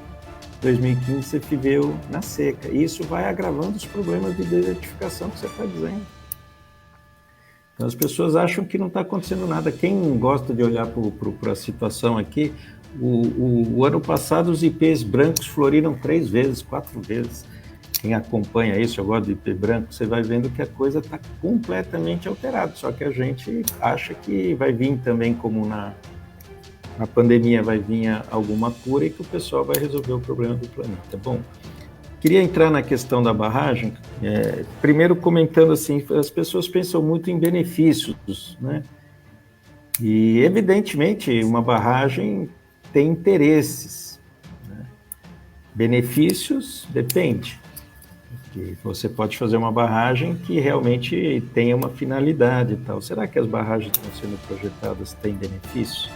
2015, você viveu na seca. E isso vai agravando os problemas de desertificação que você está dizendo. Então, as pessoas acham que não está acontecendo nada. Quem gosta de olhar para a situação aqui, o ano passado os ipês brancos floriram 3 vezes, 4 vezes. Quem acompanha isso, eu gosto de ipê branco, você vai vendo que a coisa está completamente alterada. Só que a gente acha que vai vir também, como na pandemia, vai vir alguma cura e que o pessoal vai resolver o problema do planeta. Bom, queria entrar na questão da barragem, primeiro comentando assim, as pessoas pensam muito em benefícios, né? E, evidentemente, uma barragem tem interesses, né? Benefícios, depende. Porque você pode fazer uma barragem que realmente tenha uma finalidade e tal. Será que as barragens que estão sendo projetadas têm benefício?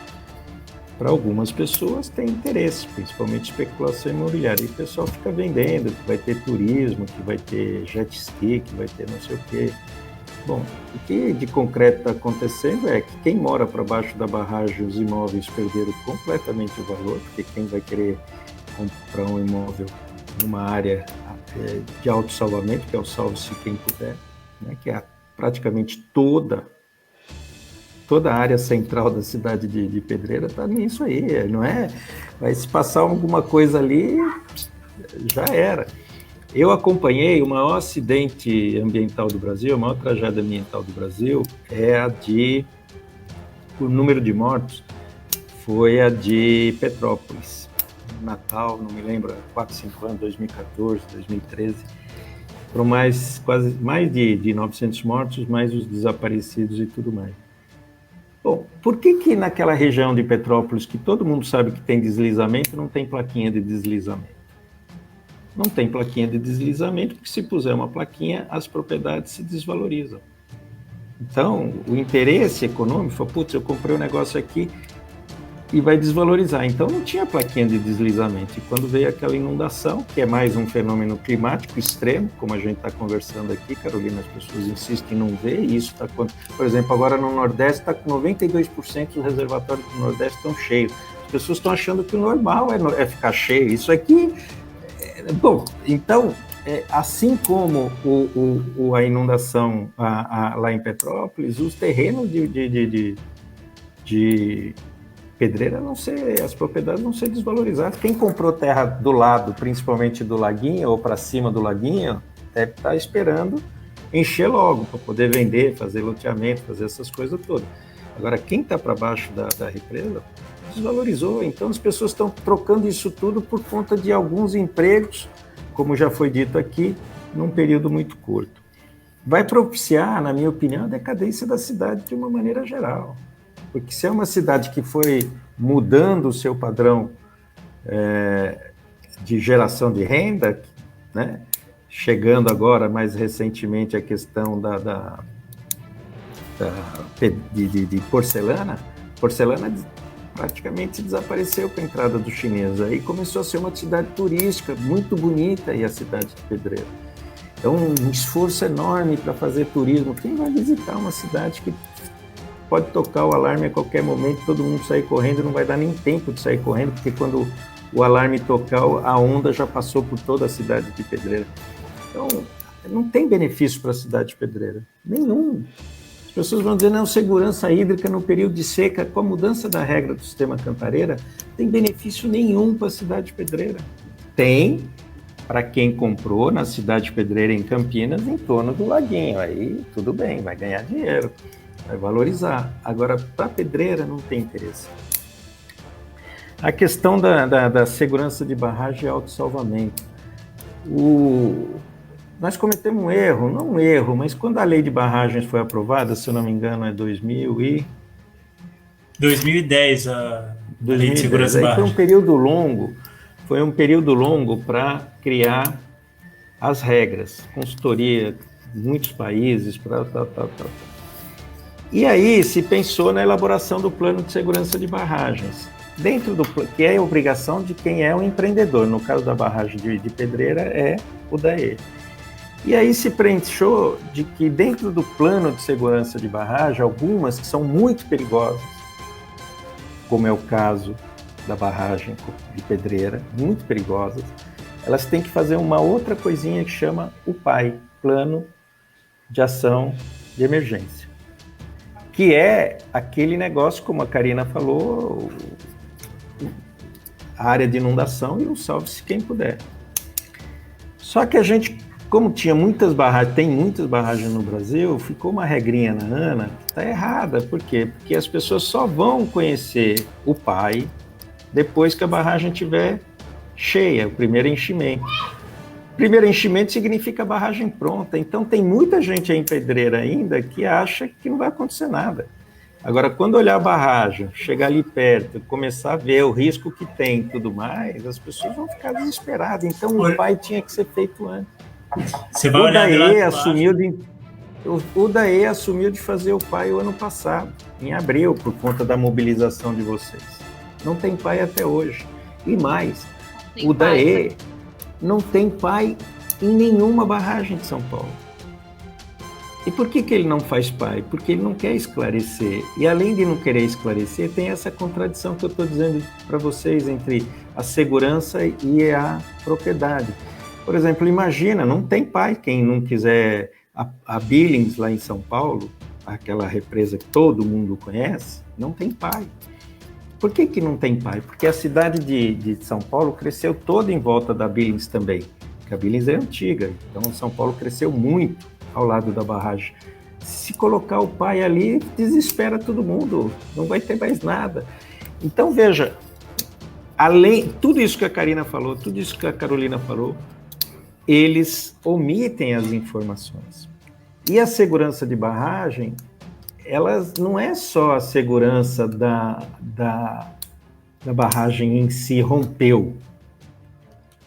Para algumas pessoas tem interesse, principalmente especulação imobiliária. E o pessoal fica vendendo que vai ter turismo, que vai ter jet ski, que vai ter não sei o quê. Bom, o que de concreto está acontecendo é que quem mora para baixo da barragem, os imóveis perderam completamente o valor, porque quem vai querer comprar um imóvel numa área de autossalvamento, que é o salve-se quem puder, né, que é praticamente toda toda a área central da cidade de Pedreira está nisso aí, não é? Vai se passar alguma coisa ali, já era. Eu acompanhei o maior acidente ambiental do Brasil, a maior tragédia ambiental do Brasil é a de, o número de mortos, foi a de Petrópolis, Natal, não me lembro, 4, 5 anos, 2014, 2013, foram mais de 900 mortos, mais os desaparecidos e tudo mais. Bom, por que naquela região de Petrópolis, que todo mundo sabe que tem deslizamento, não tem plaquinha de deslizamento? Não tem plaquinha de deslizamento, porque se puser uma plaquinha, as propriedades se desvalorizam. Então, o interesse econômico foi, putz, eu comprei um negócio aqui e vai desvalorizar. Então, não tinha plaquinha de deslizamento. E quando veio aquela inundação, que é mais um fenômeno climático extremo, como a gente está conversando aqui, Carolina, as pessoas insistem em não ver, e isso está, por exemplo, agora no Nordeste está com 92% dos reservatórios do Nordeste estão cheios. As pessoas estão achando que o normal é ficar cheio. Isso aqui... Bom, então, assim como a inundação lá em Petrópolis, os terrenos de Pedreira as propriedades vão ser desvalorizadas. Quem comprou terra do lado, principalmente do laguinho, ou para cima do laguinho, deve estar esperando encher logo, para poder vender, fazer loteamento, fazer essas coisas todas. Agora, quem está para baixo da represa, desvalorizou. Então, as pessoas estão trocando isso tudo por conta de alguns empregos, como já foi dito aqui, num período muito curto. Vai propiciar, na minha opinião, a decadência da cidade de uma maneira geral. Porque se é uma cidade que foi mudando o seu padrão de geração de renda, né, chegando agora, mais recentemente, a questão de porcelana, praticamente desapareceu com a entrada dos chineses. Aí começou a ser uma cidade turística muito bonita, e a cidade de Pedreira. Então, um esforço enorme para fazer turismo. Quem vai visitar uma cidade que pode tocar o alarme a qualquer momento, todo mundo sair correndo, não vai dar nem tempo de sair correndo, porque quando o alarme tocar, a onda já passou por toda a cidade de Pedreira. Então, não tem benefício para a cidade de Pedreira, nenhum. As pessoas vão dizer, não, segurança hídrica no período de seca, com a mudança da regra do sistema Cantareira, não tem benefício nenhum para a cidade de Pedreira. Tem para quem comprou na cidade de Pedreira, em Campinas, em torno do laguinho. Aí tudo bem, vai ganhar dinheiro, vai valorizar. Agora, para Pedreira não tem interesse. A questão da segurança de barragem e autossalvamento. Nós cometemos um erro, não um erro, mas quando a lei de barragens foi aprovada, se eu não me engano, é 2010, a lei de segurança de barragem. Foi um período longo para criar as regras, consultoria, muitos países, E aí se pensou na elaboração do plano de segurança de barragens, dentro do que é a obrigação de quem é o empreendedor. No caso da barragem de Pedreira, é o DAE. E aí se preencheu de que dentro do plano de segurança de barragem, algumas que são muito perigosas, como é o caso da barragem de Pedreira, muito perigosas, elas têm que fazer uma outra coisinha que chama o PAI, Plano de Ação de Emergência, que é aquele negócio, como a Karina falou, a área de inundação e o salve-se quem puder. Só que a gente, como tinha muitas barragens, tem muitas barragens no Brasil, ficou uma regrinha na ANA que está errada. Por quê? Porque as pessoas só vão conhecer o PAI depois que a barragem estiver cheia, o primeiro enchimento. Primeiro enchimento significa barragem pronta. Então tem muita gente aí em Pedreira ainda que acha que não vai acontecer nada. Agora, quando olhar a barragem, chegar ali perto, começar a ver o risco que tem e tudo mais, as pessoas vão ficar desesperadas. Então o PAI tinha que ser feito antes. Você vai olhar o DAE assumiu de fazer o PAI o ano passado, em abril, por conta da mobilização de vocês. Não tem PAI até hoje. E mais, o DAE não tem PAI em nenhuma barragem de São Paulo. E por que ele não faz PAI? Porque ele não quer esclarecer. E além de não querer esclarecer, tem essa contradição que eu estou dizendo para vocês entre a segurança e a propriedade. Por exemplo, imagina, não tem PAI. Quem não quiser... A Billings, lá em São Paulo, aquela represa que todo mundo conhece, não tem pai. Por que não tem pai? Porque a cidade de São Paulo cresceu toda em volta da Billings também, porque a Billings é antiga, então São Paulo cresceu muito ao lado da barragem. Se colocar o pai ali, desespera todo mundo, não vai ter mais nada. Então, veja, além tudo isso que a Karina falou, tudo isso que a Carolina falou, eles omitem as informações. E a segurança de barragem, ela não é só a segurança da barragem em si rompeu.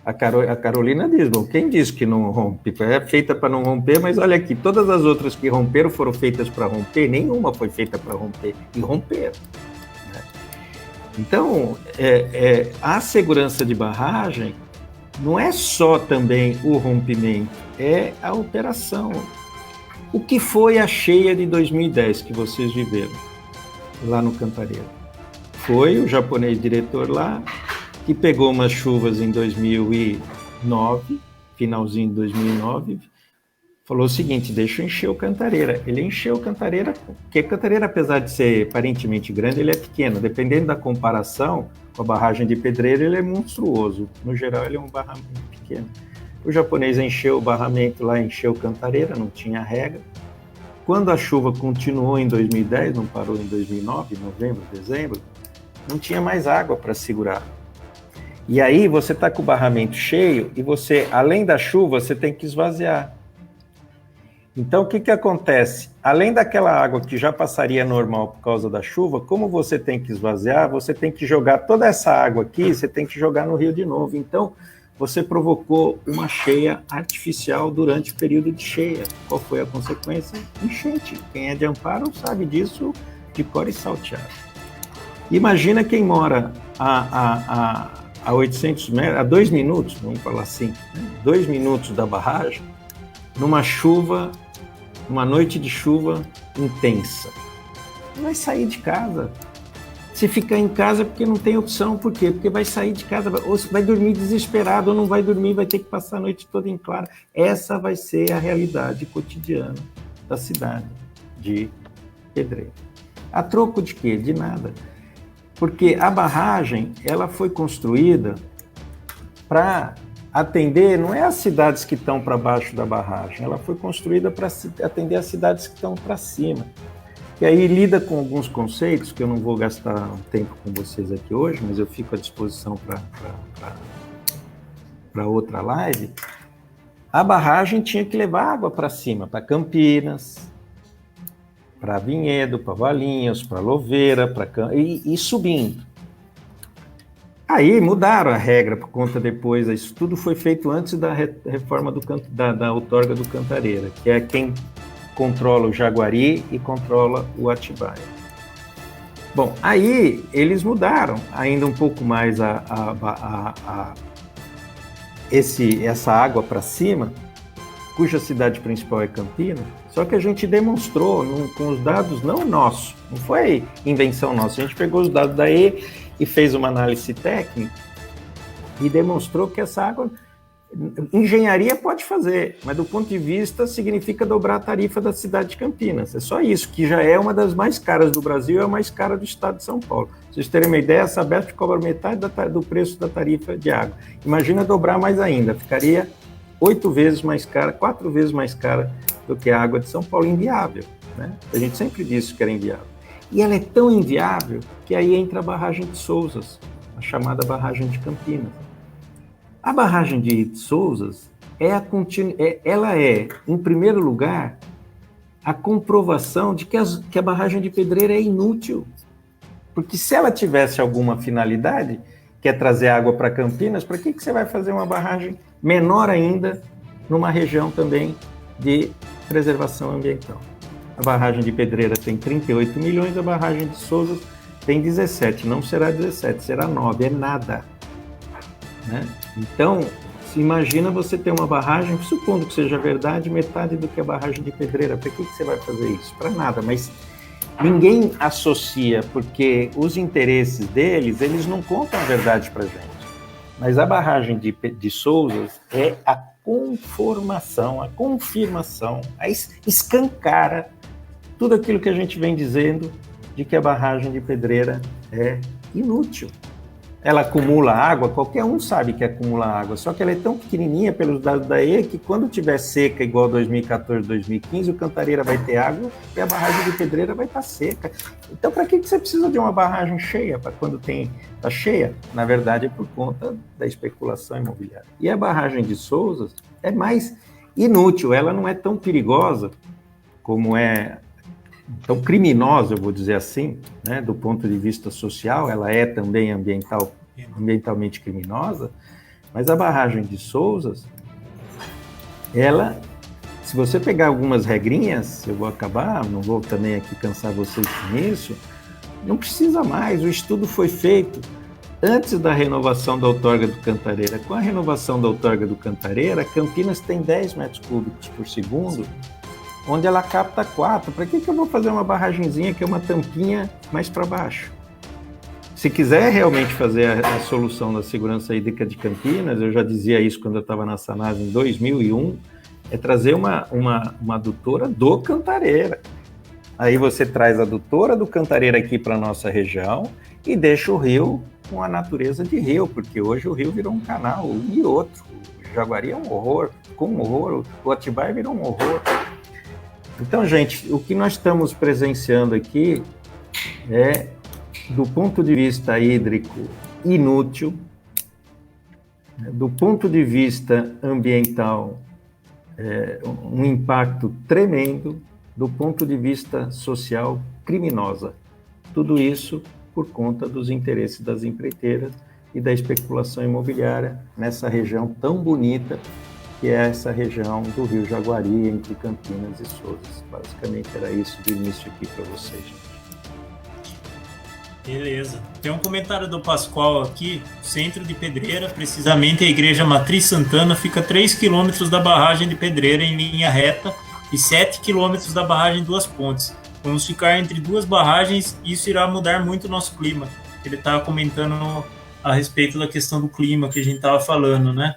A Carolina diz, bom, quem disse que não rompe? É feita para não romper, mas olha aqui, todas as outras que romperam foram feitas para romper, nenhuma foi feita para romper, e romperam. Né? Então, a segurança de barragem não é só também o rompimento, é a operação. O que foi a cheia de 2010 que vocês viveram lá no Cantareira? Foi o japonês diretor lá, que pegou umas chuvas em 2009, finalzinho de 2009, falou o seguinte, deixa eu encher o Cantareira. Ele encheu o Cantareira, porque o Cantareira, apesar de ser aparentemente grande, ele é pequeno. Dependendo da comparação com a barragem de Pedreira, ele é monstruoso. No geral, ele é um barramento pequeno. O japonês encheu o barramento lá, encheu o Cantareira, não tinha regra. Quando a chuva continuou em 2010, não parou em 2009, novembro, dezembro, não tinha mais água para segurar. E aí você está com o barramento cheio e você, além da chuva, você tem que esvaziar. Então, o que acontece? Além daquela água que já passaria normal por causa da chuva, como você tem que esvaziar, você tem que jogar toda essa água aqui, você tem que jogar no rio de novo. Então, você provocou uma cheia artificial durante o período de cheia. Qual foi a consequência? Enchente. Quem é de Amparo sabe disso de cor e salteado. Imagina quem mora a 800 metros, a 2 minutos, vamos falar assim, 2 minutos da barragem, numa chuva, uma noite de chuva intensa. Vai sair de casa. Se ficar em casa, porque não tem opção. Por quê? Porque vai sair de casa, ou vai dormir desesperado, ou não vai dormir, vai ter que passar a noite toda em claro. Essa vai ser a realidade cotidiana da cidade de Pedreira. A troco de quê? De nada. Porque a barragem, ela foi construída para atender, não é as cidades que estão para baixo da barragem, ela foi construída para atender as cidades que estão para cima. E aí lida com alguns conceitos, que eu não vou gastar tempo com vocês aqui hoje, mas eu fico à disposição para outra live. A barragem tinha que levar água para cima, para Campinas, para Vinhedo, para Valinhos, para Louveira, e subindo. Aí mudaram a regra por conta depois, isso tudo foi feito antes da reforma da outorga do Cantareira, que é quem controla o Jaguari e controla o Atibaia. Bom, aí eles mudaram ainda um pouco mais essa água para cima, cuja cidade principal é Campinas, só que a gente demonstrou com os dados não nossos, não foi invenção nossa, a gente pegou os dados daí e fez uma análise técnica e demonstrou que essa água, engenharia pode fazer, mas do ponto de vista significa dobrar a tarifa da cidade de Campinas, é só isso, que já é uma das mais caras do Brasil, é a mais cara do estado de São Paulo. Pra vocês terem uma ideia, a Sabesp cobra metade do preço da tarifa de água. Imagina dobrar mais ainda, ficaria 8 vezes mais cara, 4 vezes mais cara do que a água de São Paulo, inviável, né? A gente sempre disse que era inviável. E ela é tão inviável que aí entra a barragem de Sousas, a chamada barragem de Campinas. A barragem de Sousas ela é, em primeiro lugar, a comprovação de que a barragem de Pedreira é inútil. Porque se ela tivesse alguma finalidade, que é trazer água para Campinas, para que você vai fazer uma barragem menor ainda numa região também de preservação ambiental? A barragem de Pedreira tem 38 milhões, a barragem de Sousas tem 17. Não será 17, será 9, é nada. Né? Então, se imagina você ter uma barragem, supondo que seja verdade, metade do que a barragem de Pedreira. Para que você vai fazer isso? Para nada, mas ninguém associa, porque os interesses deles, eles não contam a verdade para a gente. Mas a barragem de Sousas é a confirmação, a escancara tudo aquilo que a gente vem dizendo de que a barragem de Pedreira é inútil. Ela acumula água, qualquer um sabe que acumula água, só que ela é tão pequenininha pelos dados da EE que quando tiver seca igual 2014, 2015, o Cantareira vai ter água e a barragem de Pedreira vai estar seca. Então, para que você precisa de uma barragem cheia? Para quando está cheia? Na verdade, é por conta da especulação imobiliária. E a barragem de Souzas é mais inútil, ela não é tão perigosa como é... tão criminosa, eu vou dizer assim, né, do ponto de vista social, ela é também ambientalmente criminosa, mas a barragem de Souzas, ela, se você pegar algumas regrinhas, eu vou acabar, não vou também aqui cansar vocês com isso, não precisa mais, o estudo foi feito antes da renovação da outorga do Cantareira. Com a renovação da outorga do Cantareira, Campinas tem 10 metros cúbicos por segundo, onde ela capta 4. Para que eu vou fazer uma barragenzinha que é uma tampinha mais para baixo? Se quiser realmente fazer a solução da segurança hídrica de Campinas, eu já dizia isso quando eu estava na Sanasa em 2001, é trazer uma adutora do Cantareira. Aí você traz a adutora do Cantareira aqui para a nossa região e deixa o rio com a natureza de rio, porque hoje o rio virou um canal, um e outro. O Jaguari é um horror, ficou um horror, o Atibaia virou um horror. Então, gente, o que nós estamos presenciando aqui é, do ponto de vista hídrico, inútil, do ponto de vista ambiental, um impacto tremendo, do ponto de vista social, criminosa. Tudo isso por conta dos interesses das empreiteiras e da especulação imobiliária nessa região tão bonita que é essa região do Rio Jaguari, entre Campinas e Souzas. Basicamente era isso de início aqui para vocês, gente. Beleza. Tem um comentário do Pascoal aqui, centro de Pedreira, precisamente a Igreja Matriz Santana fica 3 quilômetros da barragem de Pedreira em linha reta e 7 quilômetros da barragem Duas Pontes. Vamos ficar entre duas barragens e isso irá mudar muito o nosso clima. Ele estava comentando a respeito da questão do clima que a gente estava falando, né?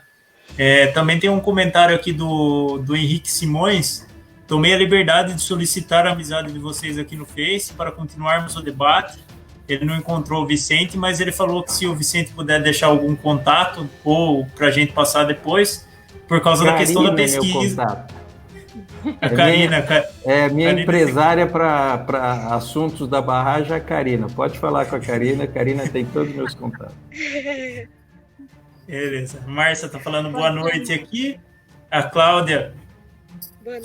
Também tem um comentário aqui do Henrique Simões. Tomei a liberdade de solicitar a amizade de vocês aqui no Face para continuarmos o debate. Ele não encontrou o Vicente, mas ele falou que se o Vicente puder deixar algum contato ou para a gente passar depois, por causa da questão da pesquisa. A Karina. Minha Karina empresária para assuntos da barragem é a Karina. Pode falar com a Karina. A Karina tem todos os meus contatos. Beleza. Márcia está falando boa noite aqui. A Cláudia,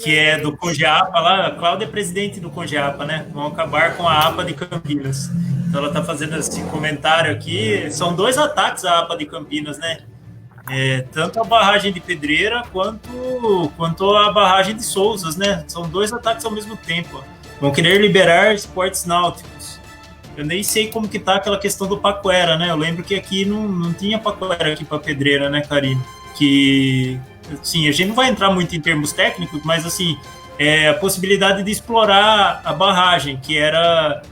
que é do Congeapa lá. A Cláudia é presidente do Congeapa, né? Vão acabar com a APA de Campinas. Então ela está fazendo esse comentário aqui. São 2 ataques à APA de Campinas, né? Tanto a barragem de Pedreira quanto a barragem de Souzas, né? São 2 ataques ao mesmo tempo. Vão querer liberar esportes náuticos. Eu nem sei como que tá aquela questão do Paquera, né? Eu lembro que aqui não tinha Paquera aqui para Pedreira, né, Karina? Que, assim, a gente não vai entrar muito em termos técnicos, mas, assim, a possibilidade de explorar a barragem, que era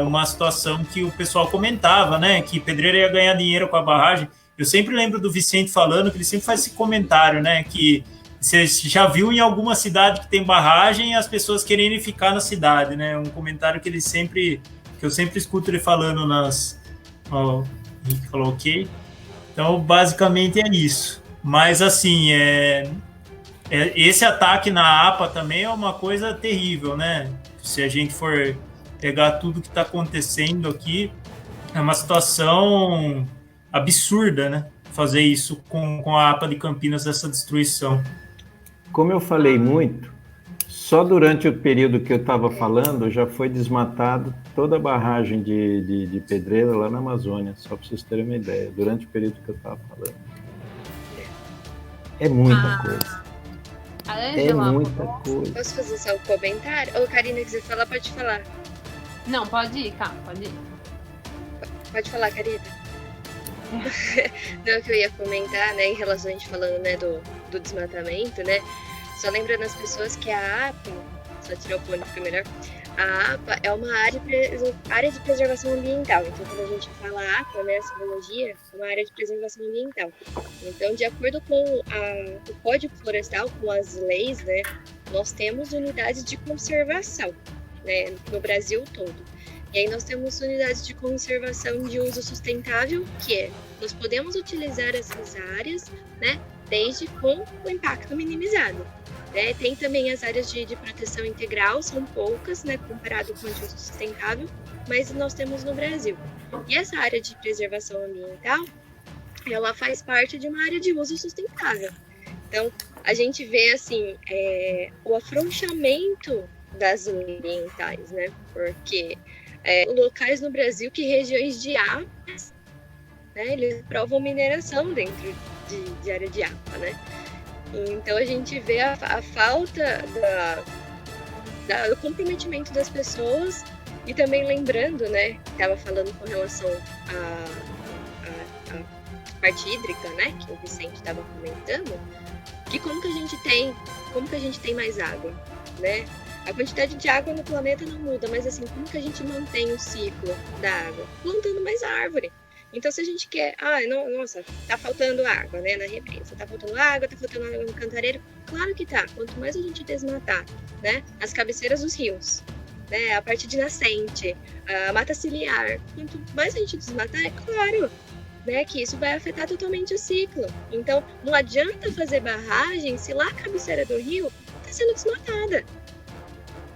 uma situação que o pessoal comentava, né? Que Pedreira ia ganhar dinheiro com a barragem. Eu sempre lembro do Vicente falando, que ele sempre faz esse comentário, né? Que você já viu em alguma cidade que tem barragem as pessoas querendo ficar na cidade, né? Um comentário que eu sempre escuto ele falando o Henrique falou ok. Então, basicamente é isso. Mas, assim, esse ataque na APA também é uma coisa terrível, né? Se a gente for pegar tudo que está acontecendo aqui, é uma situação absurda, né? Fazer isso com a APA de Campinas, essa destruição. Como eu falei muito, só durante o período que eu estava falando, já foi desmatado toda a barragem de Pedreira lá na Amazônia, só para vocês terem uma ideia, durante o período que eu estava falando. É muita coisa. Angela, muita coisa. Posso fazer só um comentário? Ou Karina, quiser falar, pode falar. Não, pode ir, cá, pode ir. Pode falar, Karina. Não, que eu ia comentar, né, em relação a gente falando, né, do desmatamento, né, só lembrando as pessoas que a APA, só tirar o plano que foi melhor, a APA é uma área de preservação ambiental. Então, quando a gente fala APA, né, a simbologia, é uma área de preservação ambiental. Então, de acordo com o Código Florestal, com as leis, né, nós temos unidades de conservação. né, no Brasil todo. E aí nós temos unidades de conservação de uso sustentável, que é, nós podemos utilizar essas áreas, né, desde com o impacto minimizado. Né? Tem também as áreas de proteção integral, são poucas, né, comparado com o de uso sustentável, mas nós temos no Brasil. E essa área de preservação ambiental, ela faz parte de uma área de uso sustentável. Então, a gente vê, assim, o afrouxamento das ambientais, né? Porque locais no Brasil que regiões de águas, né, eles provam mineração dentro de área de água, né? Então, a gente vê a falta do comprometimento das pessoas e também lembrando, né, estava falando com relação à parte hídrica, né, que o Vicente estava comentando, que como que a gente tem mais água, né? A quantidade de água no planeta não muda, mas assim, como que a gente mantém o ciclo da água? Plantando mais árvore. Então, se a gente quer, nossa, tá faltando água, né, na represa, tá faltando água no cantareiro, claro que tá. Quanto mais a gente desmatar, né, as cabeceiras dos rios, né, a parte de nascente, a mata ciliar, quanto mais a gente desmatar, é claro, né, que isso vai afetar totalmente o ciclo. Então, não adianta fazer barragem se lá a cabeceira do rio está sendo desmatada.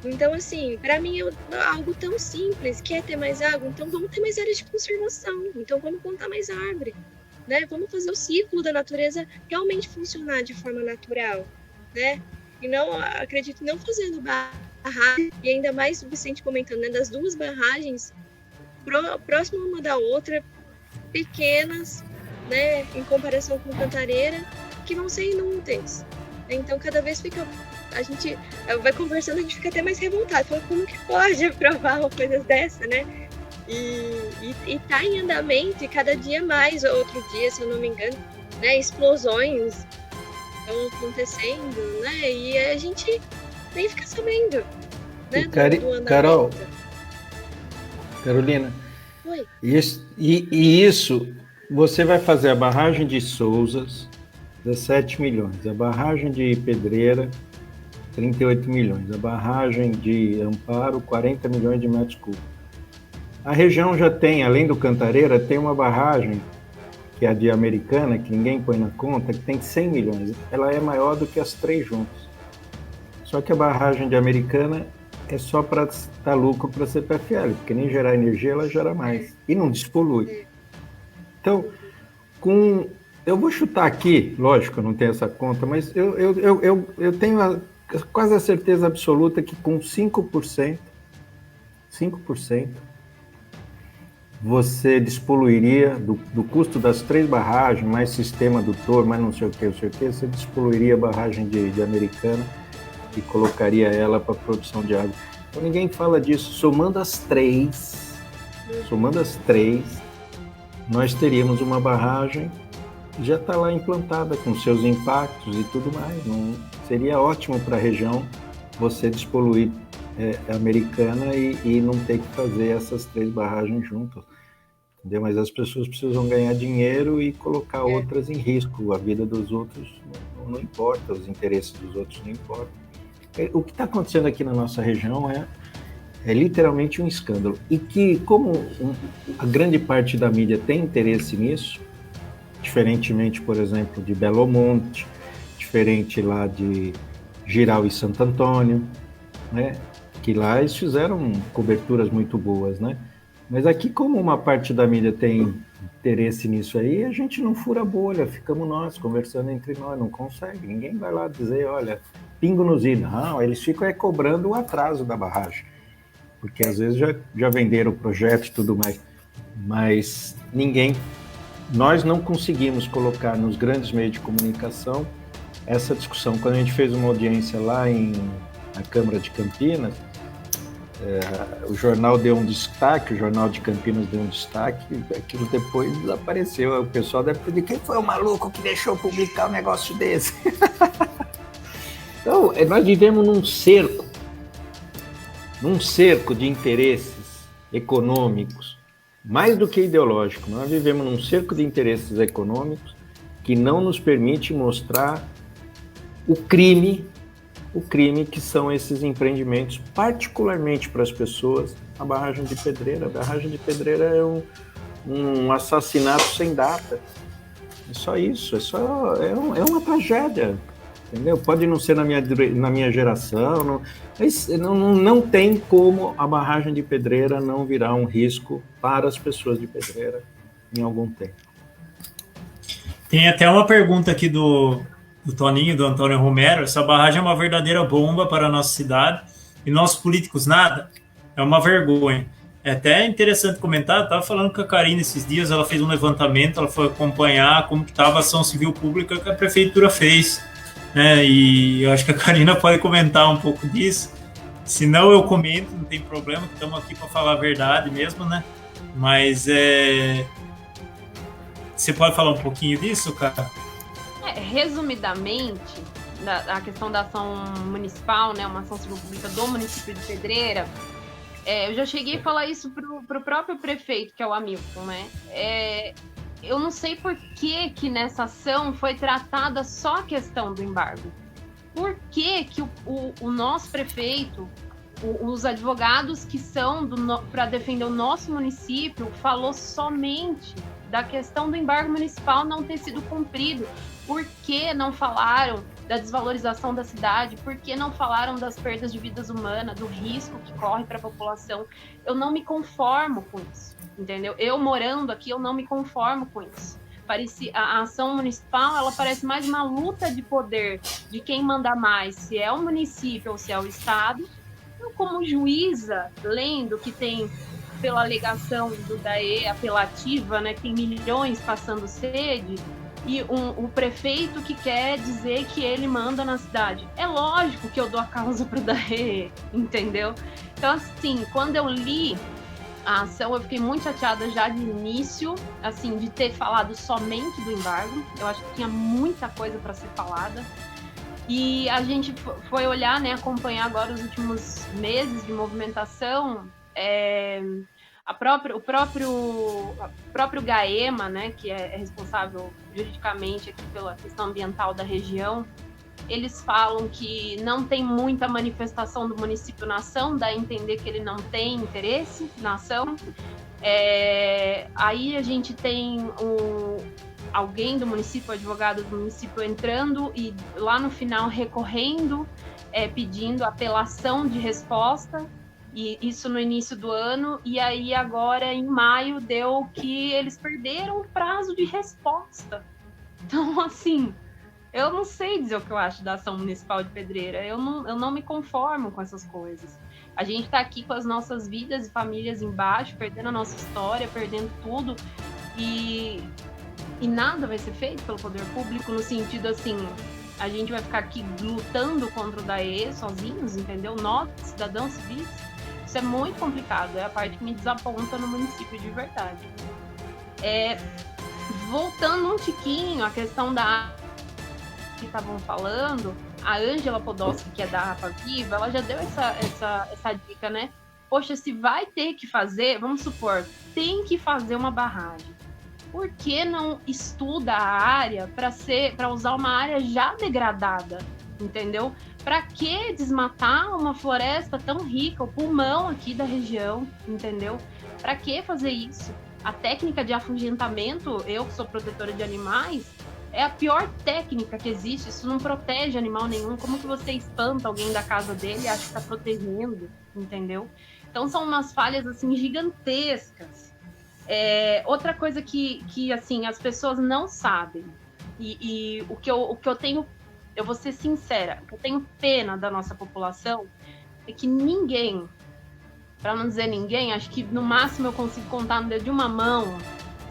Então, assim, para mim é algo tão simples, que é ter mais água, então vamos ter mais áreas de conservação, então vamos plantar mais árvore, né? Vamos fazer o ciclo da natureza realmente funcionar de forma natural, né? E não, acredito, não fazendo barragem, e ainda mais o Vicente comentando, né, das duas barragens próximas uma da outra, pequenas, né, em comparação com Cantareira, que vão ser inúteis. Então, cada vez a gente vai conversando, a gente fica até mais revoltado. Fala, como que pode aprovar uma coisa dessa, né? E tá em andamento, e cada dia mais, outro dia, se eu não me engano, né, explosões estão acontecendo, né? E a gente nem fica sabendo, né, do andamento. Carol, Carolina, Oi. Isso, você vai fazer a barragem de Souzas, 17 milhões, a barragem de Pedreira, 38 milhões, a barragem de Amparo, 40 milhões de metros cúbicos. A região já tem, além do Cantareira, tem uma barragem, que é a de Americana, que ninguém põe na conta, que tem 100 milhões. Ela é maior do que as três juntas. Só que a barragem de Americana é só para dar lucro para a CPFL, porque nem gerar energia ela gera mais. E não despolui. Então, eu vou chutar aqui, lógico, eu não tenho essa conta, mas eu tenho quase a certeza absoluta que com 5%, você despoluiria, do custo das três barragens, mais sistema adutor, mais não sei o que, você despoluiria a barragem de Americana e colocaria ela para produção de água. Então ninguém fala disso. Somando as três, nós teríamos uma barragem que já está lá implantada, com seus impactos e tudo mais. Não, seria ótimo para a região você despoluir a Americana e não ter que fazer essas três barragens juntas. Entendeu? Mas as pessoas precisam ganhar dinheiro e colocar outras em risco. A vida dos outros não importa, os interesses dos outros não importam. O que está acontecendo aqui na nossa região é literalmente um escândalo. E que, como a grande parte da mídia tem interesse nisso, diferentemente, por exemplo, de Belo Monte, diferente lá de Giral e Santo Antônio, né? Que lá eles fizeram coberturas muito boas, né? Mas aqui, como uma parte da mídia tem interesse nisso aí, a gente não fura a bolha, ficamos nós conversando entre nós, não consegue. Ninguém vai lá dizer, olha, pingo nos i. Não, eles ficam cobrando o atraso da barragem, porque às vezes já venderam o projeto e tudo mais, mas nós não conseguimos colocar nos grandes meios de comunicação essa discussão. Quando a gente fez uma audiência lá na Câmara de Campinas, o jornal deu um destaque, o Jornal de Campinas deu um destaque, aquilo depois desapareceu. O pessoal deve pedir, quem foi o maluco que deixou publicar um negócio desse? Então, nós vivemos num cerco de interesses econômicos, mais do que ideológico. Nós vivemos num cerco de interesses econômicos que não nos permite mostrar o crime o crime que são esses empreendimentos, particularmente para as pessoas, a barragem de Pedreira. A barragem de Pedreira é um assassinato sem data. É só isso, é uma tragédia, entendeu? Pode não ser na minha geração, não tem como a barragem de Pedreira não virar um risco para as pessoas de Pedreira em algum tempo. Tem até uma pergunta aqui do Toninho, do Antônio Romero. Essa barragem é uma verdadeira bomba para a nossa cidade e nossos políticos nada? É uma vergonha. É até interessante comentar, eu estava falando com a Karina esses dias, ela fez um levantamento, ela foi acompanhar como estava a ação civil pública que a prefeitura fez, né? E eu acho que a Karina pode comentar um pouco disso. Se não, eu comento, não tem problema, estamos aqui para falar a verdade mesmo, né? Mas você pode falar um pouquinho disso, cara? Resumidamente, a questão da ação municipal, né, uma ação civil pública do município de Pedreira, eu já cheguei a falar isso pro próprio prefeito, que é o Hamilton, né? Eu não sei por que nessa ação foi tratada só a questão do embargo. Por que o nosso prefeito, os advogados que são para defender o nosso município, falou somente da questão do embargo municipal não ter sido cumprido? Por que não falaram da desvalorização da cidade? Por que não falaram das perdas de vidas humanas, do risco que corre para a população? Eu não me conformo com isso, entendeu? Eu morando aqui, eu não me conformo com isso. A ação municipal, ela parece mais uma luta de poder de quem manda mais, se é o município ou se é o estado. Eu, como juíza, lendo que tem, pela alegação do DAE apelativa, né, que tem milhões passando sede, e o prefeito que quer dizer que ele manda na cidade. É lógico que eu dou a causa pro DAE, entendeu? Então, assim, quando eu li a ação, eu fiquei muito chateada já de início, assim, de ter falado somente do embargo. Eu acho que tinha muita coisa para ser falada. E a gente foi olhar, né, acompanhar agora os últimos meses de movimentação. O próprio GAEMA, né, que é responsável juridicamente aqui pela questão ambiental da região, eles falam que não tem muita manifestação do município na ação, dá a entender que ele não tem interesse na ação. Aí a gente tem alguém do município, advogado do município, entrando e lá no final recorrendo, pedindo apelação de resposta. E isso no início do ano, e aí agora em maio deu que eles perderam o prazo de resposta. Então, assim, eu não sei dizer o que eu acho da ação municipal de Pedreira, eu não me conformo com essas coisas. A gente está aqui com as nossas vidas e famílias embaixo, perdendo a nossa história, perdendo tudo, e nada vai ser feito pelo poder público, no sentido assim, a gente vai ficar aqui lutando contra o DAE sozinhos, entendeu? Nós, cidadãos civis. Isso é muito complicado, é a parte que me desaponta no município de verdade. Voltando um tiquinho à questão da que estavam falando, a Ângela Podolski, que é da Rapa Viva, ela já deu essa dica, né? Poxa, se vai ter que fazer, vamos supor, tem que fazer uma barragem. Por que não estuda a área para usar uma área já degradada? Entendeu? Para que desmatar uma floresta tão rica, o pulmão aqui da região, entendeu? Para que fazer isso? A técnica de afugentamento, eu que sou protetora de animais, é a pior técnica que existe. Isso não protege animal nenhum. Como que você espanta alguém da casa dele e acha que está protegendo, entendeu? Então são umas falhas assim gigantescas. Outra coisa que assim as pessoas não sabem e o que eu tenho, eu vou ser sincera, o que eu tenho pena da nossa população é que ninguém, para não dizer ninguém, acho que no máximo eu consigo contar no dedo de uma mão,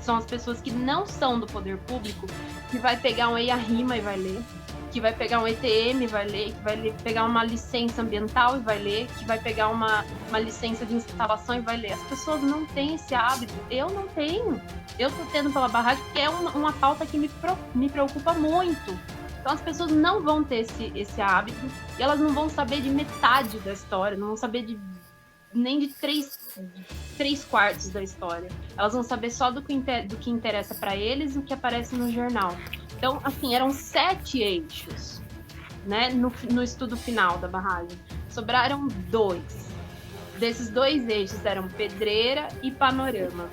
são as pessoas que não são do poder público, que vai pegar um EIA-RIMA e vai ler, que vai pegar um ETM e vai ler, que vai pegar uma licença ambiental e vai ler, que vai pegar uma licença de instalação e vai ler. As pessoas não têm esse hábito. Eu não tenho. Eu tô tendo pela barragem porque é uma pauta que me preocupa muito. Então as pessoas não vão ter esse hábito e elas não vão saber de metade da história, não vão saber nem de 3/4 da história. Elas vão saber só do que interessa para eles e o que aparece no jornal. Então, assim, eram 7 eixos né, no estudo final da barragem. Sobraram 2. Desses 2 eixos eram pedreira e panorama.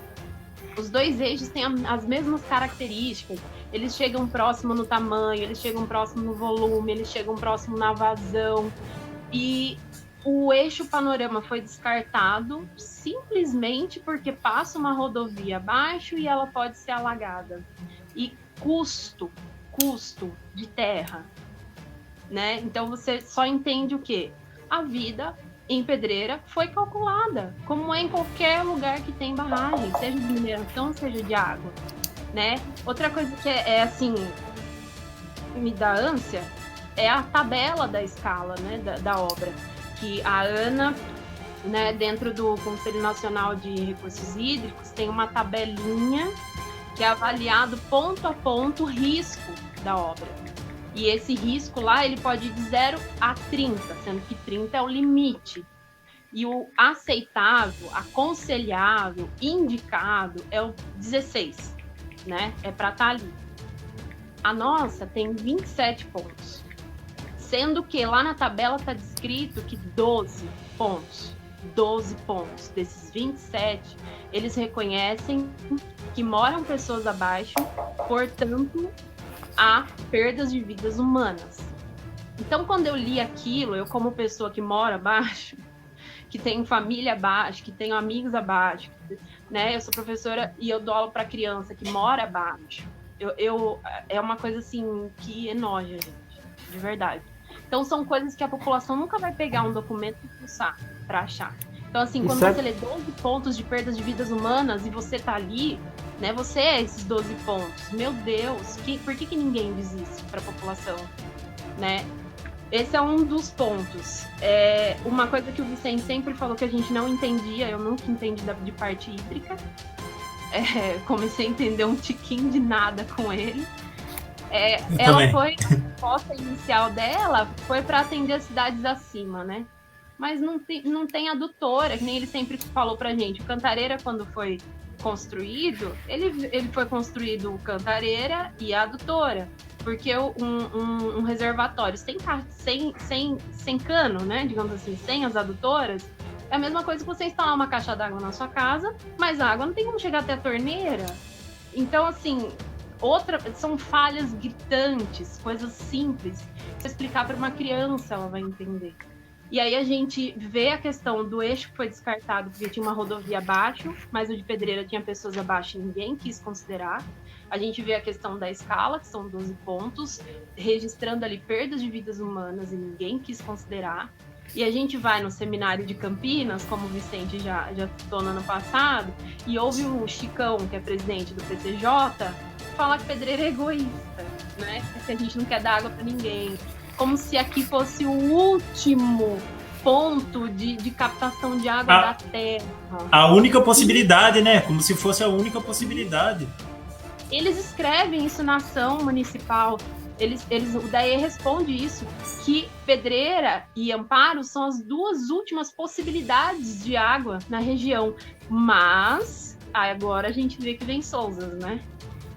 Os 2 eixos têm as mesmas características. Eles chegam próximo no tamanho, eles chegam próximo no volume, eles chegam próximo na vazão. E o eixo panorama foi descartado simplesmente porque passa uma rodovia abaixo e ela pode ser alagada. E custo de terra, né? Então você só entende o quê? A vida em Pedreira foi calculada, como é em qualquer lugar que tem barragem, seja de mineração, seja de água, né? Outra coisa que é assim, me dá ânsia, é a tabela da escala, né, da obra, que a ANA, né, dentro do Conselho Nacional de Recursos Hídricos, tem uma tabelinha que é avaliado ponto a ponto o risco da obra. E esse risco lá, ele pode ir de 0 a 30, sendo que 30 é o limite. E o aceitável, aconselhável, indicado é o 16, né? É para estar ali. A nossa tem 27 pontos. Sendo que lá na tabela está descrito que 12 pontos desses 27, eles reconhecem que moram pessoas abaixo, portanto, há perdas de vidas humanas. Então, quando eu li aquilo, eu como pessoa que mora abaixo, que tenho família abaixo, que tenho amigos abaixo, né? Eu sou professora e eu dou aula para criança que mora abaixo. É uma coisa assim que enoja, gente, de verdade. Então, são coisas que a população nunca vai pegar um documento e pulsar para achar. Então, assim, quando você lê 12 pontos de perdas de vidas humanas e você tá ali, né, você é esses 12 pontos. Meu Deus, por que ninguém diz isso para a população, né? Esse é um dos pontos. Uma coisa que o Vicente sempre falou que a gente não entendia, eu nunca entendi de parte hídrica. Comecei a entender um tiquinho de nada com ele. Ela foi, a resposta inicial dela foi para atender as cidades acima, né? Mas não tem adutora, que nem ele sempre falou pra gente. O Cantareira, quando foi construído, ele foi construído Cantareira e a adutora, porque um reservatório sem cano, né, digamos assim, sem as adutoras, é a mesma coisa que você instalar uma caixa d'água na sua casa, mas a água não tem como chegar até a torneira. Então, assim, são falhas gritantes, coisas simples. Se explicar para uma criança, ela vai entender. E aí a gente vê a questão do eixo que foi descartado porque tinha uma rodovia abaixo, mas o de Pedreira tinha pessoas abaixo e ninguém quis considerar. A gente vê a questão da escala, que são 12 pontos, registrando ali perdas de vidas humanas e ninguém quis considerar. E a gente vai no seminário de Campinas, como o Vicente já citou no ano passado, e ouve o Chicão, que é presidente do PCJ, falar que Pedreira é egoísta, né? Que a gente não quer dar água para ninguém. Como se aqui fosse o último ponto de captação de água da terra. A única possibilidade, né? Como se fosse a única possibilidade. Eles escrevem isso na ação municipal. O DAE responde isso, que Pedreira e Amparo são as 2 últimas possibilidades de água na região. Mas agora a gente vê que vem Souzas, né?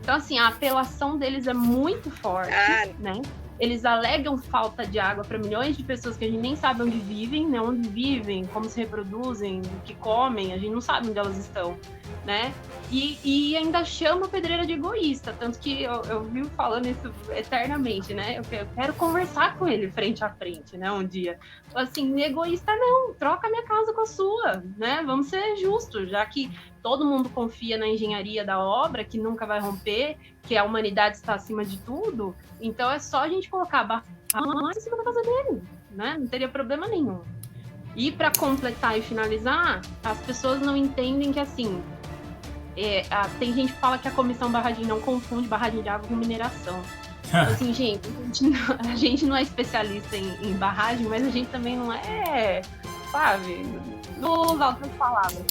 Então, assim, a apelação deles é muito forte, né? Eles alegam falta de água para milhões de pessoas que a gente nem sabe onde vivem, né? Onde vivem, como se reproduzem, o que comem, a gente não sabe onde elas estão, né? E ainda chama Pedreira de egoísta, tanto que eu vivo falando isso eternamente, né? Eu quero conversar com ele frente a frente, né? Um dia. Assim, egoísta não, troca minha casa com a sua, né? Vamos ser justos, já que todo mundo confia na engenharia da obra, que nunca vai romper, que a humanidade está acima de tudo, então é só a gente colocar a barra lá em cima da casa dele, né? Não teria problema nenhum. E para completar e finalizar, as pessoas não entendem que, assim, tem gente que fala que a Comissão Barragem não confunde barragem de água com mineração. Então, assim, gente, a gente não é especialista em barragem, mas a gente também não é, sabe, não usar outras palavras.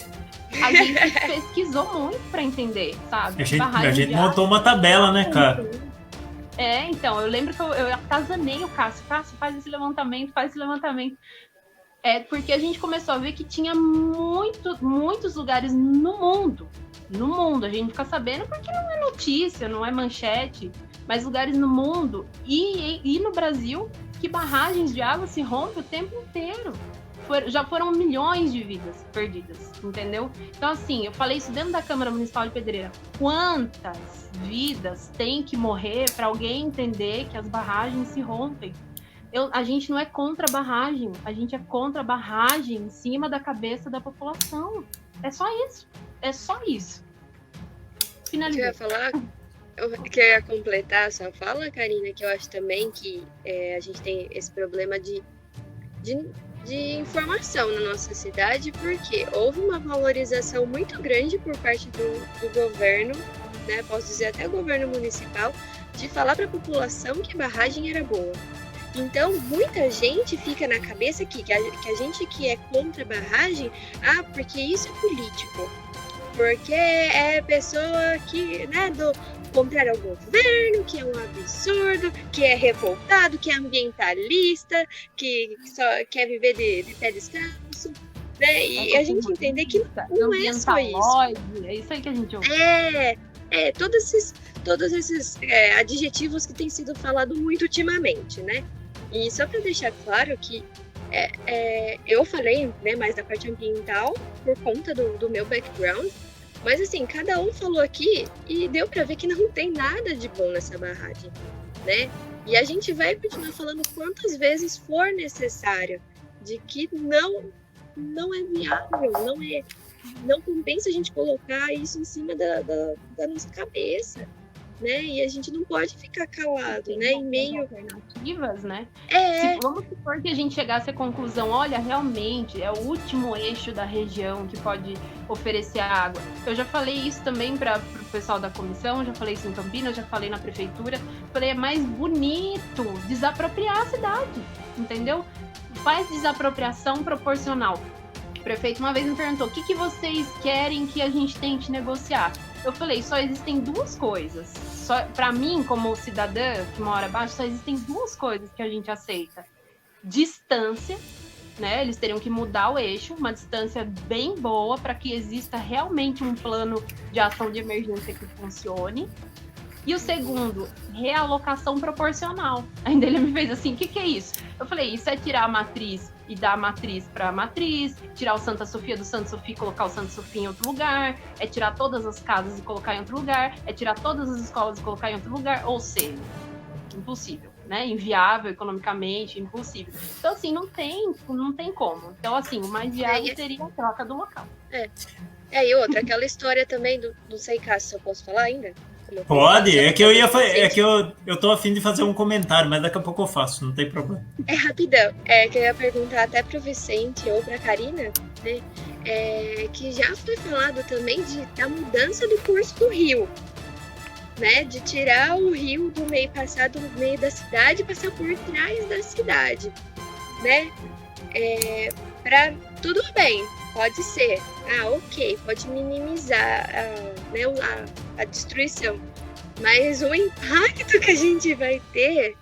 A gente pesquisou muito para entender, sabe? A gente montou uma tabela, né, cara? Então, eu lembro que eu atazanei o Cássio. Cássio, faz esse levantamento. Porque a gente começou a ver que tinha muitos lugares no mundo. A gente fica sabendo porque não é notícia, não é manchete, mas lugares no mundo e no Brasil que barragens de água se rompem o tempo inteiro. Já foram milhões de vidas perdidas, entendeu? Então, assim, eu falei isso dentro da Câmara Municipal de Pedreira. Quantas vidas tem que morrer para alguém entender que as barragens se rompem? A gente não é contra a barragem, a gente é contra a barragem em cima da cabeça da população. É só isso. É só isso. Finalizei. Eu ia falar, eu ia completar a sua fala, Karina, que eu acho também que a gente tem esse problema de informação na nossa cidade, porque houve uma valorização muito grande por parte do governo, né, posso dizer até o governo municipal, de falar para a população que a barragem era boa. Então, muita gente fica na cabeça que a gente que é contra a barragem, porque isso é político, porque é pessoa que, né, contrário ao governo, que é um absurdo, que é revoltado, que é ambientalista, que só quer viver de pé descalço, né? E a gente entender que não é só isso. É isso aí que a gente ouve. Todos esses adjetivos que têm sido falados muito ultimamente, né? E só para deixar claro que eu falei, né, mais da parte ambiental por conta do meu background, mas assim, cada um falou aqui e deu para ver que não tem nada de bom nessa barragem, né? E a gente vai continuar falando quantas vezes for necessário de que não é viável, não compensa a gente colocar isso em cima da nossa cabeça, né? E a gente não pode ficar calado, né? Em meio alternativas, né? Vamos supor que a gente chegasse à conclusão, olha, realmente é o último eixo da região que pode oferecer água. Eu já falei isso também para o pessoal da comissão, já falei isso em Campinas, já falei na prefeitura, falei, é mais bonito desapropriar a cidade, entendeu? Faz desapropriação proporcional. O prefeito uma vez me perguntou, o que vocês querem que a gente tente negociar? Eu falei, só existem duas coisas. Para mim, como cidadã que mora abaixo, só existem duas coisas que a gente aceita. Distância, né? Eles teriam que mudar o eixo, uma distância bem boa para que exista realmente um plano de ação de emergência que funcione. E o segundo, realocação proporcional. Ainda ele me fez assim, o que é isso? Eu falei, isso é tirar a matriz e dar a matriz para a matriz, tirar o Santa Sofia do Santa Sofia e colocar o Santa Sofia em outro lugar, é tirar todas as casas e colocar em outro lugar, é tirar todas as escolas e colocar em outro lugar, ou seja, impossível, né? Inviável economicamente, impossível. Então, assim, não tem como. Então, assim, o mais viável seria a troca do local. E outra, aquela história também não sei, Cássio, se eu posso falar ainda? Pode, é que eu tô a fim de fazer um comentário, mas daqui a pouco eu faço, não tem problema. É rapidão, que eu ia perguntar até pro Vicente ou pra Karina, né, que já foi falado também da mudança do curso do rio, né, de tirar o rio do meio, passar do meio da cidade e passar por trás da cidade, né, tudo bem, pode ser, ok, pode minimizar a destruição, mas o impacto que a gente vai ter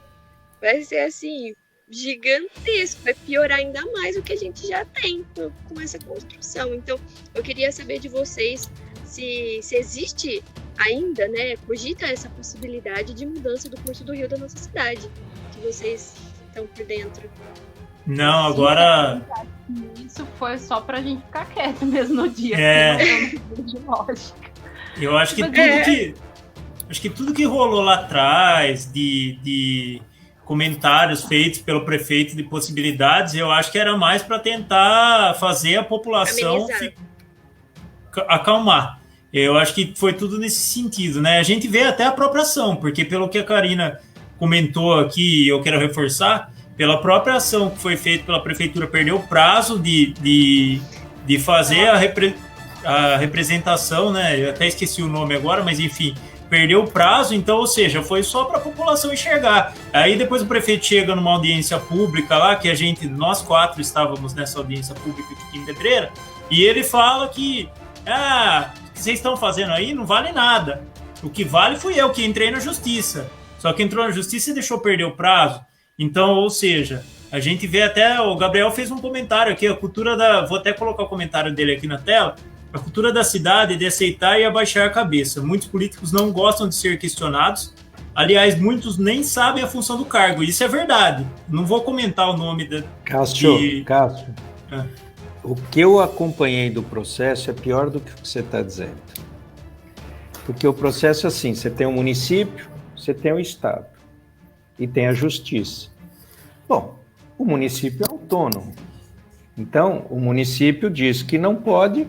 vai ser assim, gigantesco, vai piorar ainda mais o que a gente já tem com essa construção. Então, eu queria saber de vocês se existe ainda, né, cogita essa possibilidade de mudança do curso do rio da nossa cidade, que vocês estão por dentro. Não, agora... Isso foi só pra gente ficar quieto mesmo no dia. De lógica. Eu acho que tudo que rolou lá atrás de comentários feitos pelo prefeito de possibilidades, eu acho que era mais para tentar fazer a população acalmar. Eu acho que foi tudo nesse sentido, né? A gente vê até a própria ação, porque pelo que a Karina comentou aqui, eu quero reforçar, pela própria ação que foi feita pela prefeitura, perdeu o prazo de fazer a representação, né? Eu até esqueci o nome agora, mas enfim, perdeu o prazo, então, ou seja, foi só para a população enxergar. Aí depois o prefeito chega numa audiência pública lá, que nós 4 estávamos nessa audiência pública aqui em Pedreira, e ele fala que o que vocês estão fazendo aí não vale nada. O que vale fui eu que entrei na justiça. Só que entrou na justiça e deixou perder o prazo. Então, ou seja, a gente vê até, o Gabriel fez um comentário aqui, a cultura vou até colocar o comentário dele aqui na tela, a cultura da cidade é de aceitar e abaixar a cabeça. Muitos políticos não gostam de ser questionados Aliás, muitos nem sabem a função do cargo. Isso é verdade. Não vou comentar o nome Cássio, o que eu acompanhei do processo é pior do que o que você está dizendo. Porque o processo é assim, você tem o município, você tem o Estado e tem a justiça. Bom, o município é autônomo. Então, o município diz que não pode,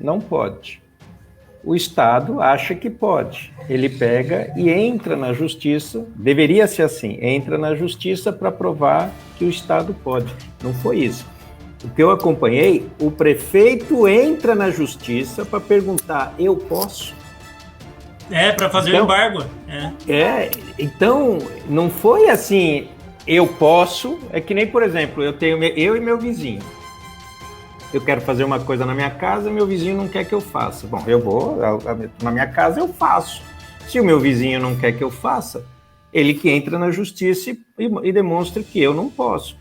não pode. O Estado acha que pode. Ele pega e entra na justiça, deveria ser assim, entra na justiça para provar que o Estado pode. Não foi isso. O que eu acompanhei, o prefeito entra na justiça para perguntar, eu posso? Para fazer o embargo. Então, não foi assim, eu posso, é que nem, por exemplo, eu e meu vizinho. Eu quero fazer uma coisa na minha casa, meu vizinho não quer que eu faça. Bom, eu vou, na minha casa eu faço. Se o meu vizinho não quer que eu faça, ele que entra na justiça e demonstra que eu não posso.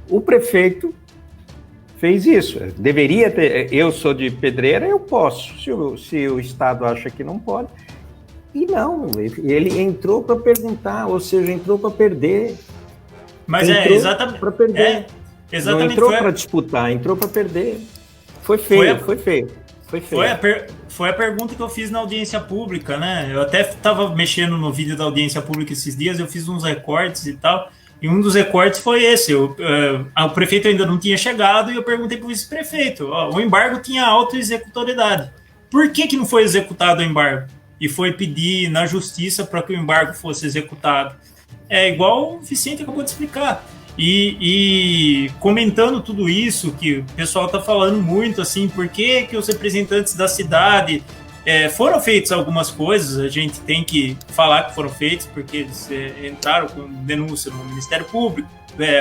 O prefeito fez isso. Deveria ter, eu sou de Pedreira, eu posso. Se o Estado acha que não pode. E não, ele entrou para perguntar, ou seja, entrou para perder. Mas exatamente. Para perder. Exatamente. Não entrou para disputar, entrou para perder. Foi feio. Foi a pergunta que eu fiz na audiência pública, né? Eu até estava mexendo no vídeo da audiência pública esses dias, eu fiz uns recortes e tal, e um dos recortes foi esse. O prefeito ainda não tinha chegado e eu perguntei para o vice-prefeito, o embargo tinha auto-executoriedade. Por que não foi executado o embargo? E foi pedir na justiça para que o embargo fosse executado. É igual o Vicente acabou de explicar. E comentando tudo isso, que o pessoal está falando muito, assim, por que os representantes da cidade foram feitas algumas coisas, a gente tem que falar que foram feitas, porque eles entraram com denúncia no Ministério Público,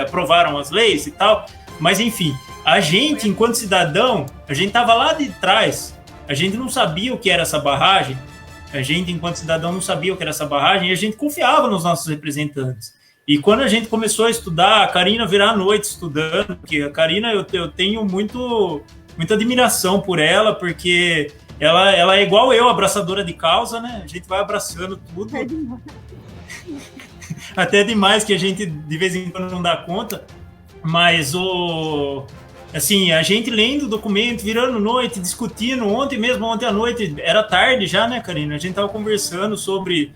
aprovaram as leis e tal, mas enfim, a gente, enquanto cidadão, a gente estava lá de trás, a gente não sabia o que era essa barragem, a gente, enquanto cidadão, não sabia o que era essa barragem, e a gente confiava nos nossos representantes. E quando a gente começou a estudar, a Karina virar à noite estudando, porque a Karina eu tenho muita admiração por ela, porque ela é igual eu, abraçadora de causa, né? A gente vai abraçando tudo. Até demais que a gente de vez em quando não dá conta, mas assim, a gente lendo o documento, virando noite, discutindo, ontem à noite, era tarde já, né, Karina? A gente tava conversando sobre,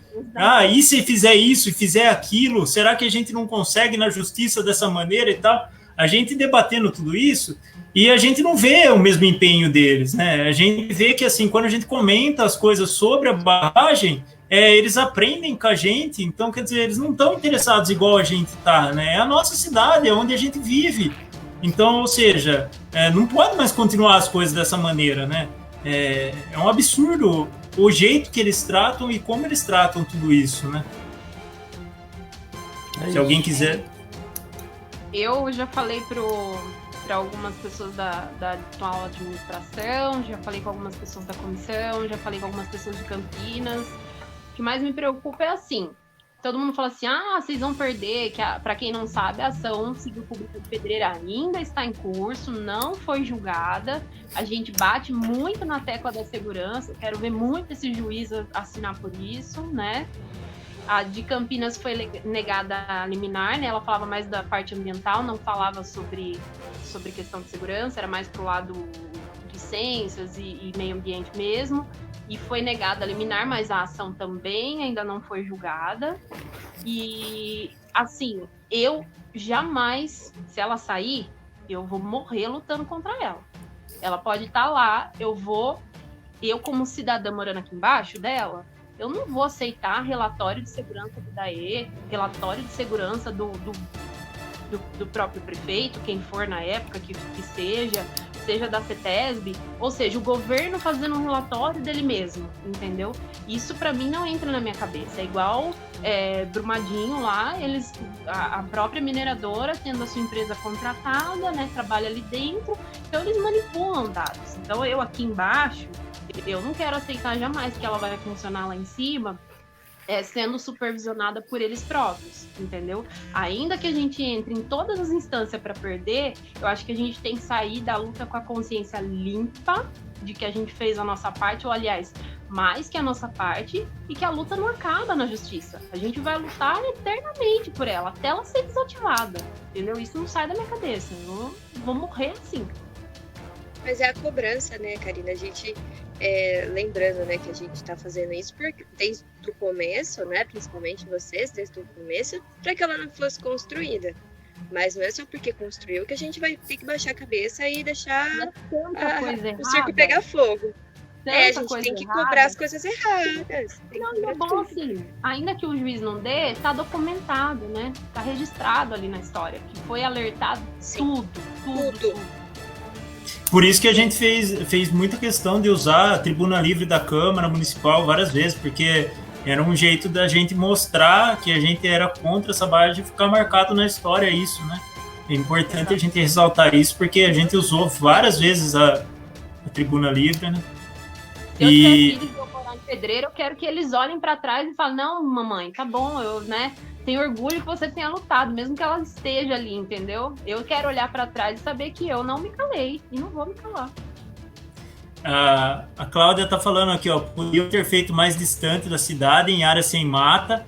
e se fizer isso e fizer aquilo, será que a gente não consegue na justiça dessa maneira e tal? A gente debatendo tudo isso, e a gente não vê o mesmo empenho deles, né? A gente vê que, assim, quando a gente comenta as coisas sobre a barragem, eles aprendem com a gente, então, quer dizer, eles não estão interessados igual a gente tá, né? É a nossa cidade, é onde a gente vive. Então, ou seja, não pode mais continuar as coisas dessa maneira, né? É um absurdo o jeito que eles tratam e como eles tratam tudo isso, né? Se alguém quiser... Eu já falei para algumas pessoas da atual administração, já falei com algumas pessoas da comissão, já falei com algumas pessoas de Campinas. O que mais me preocupa é assim... Todo mundo fala assim, vocês vão perder, que para quem não sabe, a ação civil pública de Pedreira ainda está em curso, não foi julgada, a gente bate muito na tecla da segurança, quero ver muito esse juiz assinar por isso, né? A de Campinas foi negada a liminar, né? Ela falava mais da parte ambiental, não falava sobre questão de segurança, era mais pro lado de licenças e meio ambiente mesmo. E foi negada a liminar, mas a ação também ainda não foi julgada. E, assim, eu jamais, se ela sair, eu vou morrer lutando contra ela. Ela pode estar lá, eu como cidadã morando aqui embaixo dela, eu não vou aceitar relatório de segurança do DAE, relatório de segurança do próprio prefeito, quem for na época que seja da CETESB, ou seja, o governo fazendo um relatório dele mesmo, entendeu? Isso para mim não entra na minha cabeça. É igual Brumadinho lá, a própria mineradora tendo a sua empresa contratada, né, trabalha ali dentro, então eles manipulam dados. Então eu aqui embaixo, eu não quero aceitar jamais que ela vai funcionar lá em cima sendo supervisionada por eles próprios, entendeu? Ainda que a gente entre em todas as instâncias para perder, eu acho que a gente tem que sair da luta com a consciência limpa de que a gente fez a nossa parte, ou aliás, mais que a nossa parte, e que a luta não acaba na justiça. A gente vai lutar eternamente por ela, até ela ser desativada, entendeu? Isso não sai da minha cabeça, eu vou morrer assim. Mas é a cobrança, né, Karina? A gente, lembrando, né, que a gente está fazendo isso desde o começo, né, principalmente vocês, desde o começo, para que ela não fosse construída. Mas não é só porque construiu que a gente vai ter que baixar a cabeça e deixar o circo pegar fogo. A gente tem que cobrar as coisas erradas. Não, é bom assim, ainda que o juiz não dê, tá documentado, né? Tá registrado ali na história, que foi alertado tudo. Por isso que a gente fez muita questão de usar a tribuna livre da Câmara Municipal várias vezes, porque era um jeito da gente mostrar que a gente era contra essa barragem e ficar marcado na história isso, né? É importante a gente ressaltar isso, porque a gente usou várias vezes a tribuna livre, né? Se eu tiver filhos, vou morar em Pedreira, eu quero que eles olhem para trás e falem, não, mamãe, tá bom, eu, né, tenho orgulho que você tenha lutado, mesmo que ela esteja ali, entendeu? Eu quero olhar para trás e saber que eu não me calei, e não vou me calar. A Cláudia tá falando aqui, ó, podiam ter feito mais distante da cidade, em área sem mata,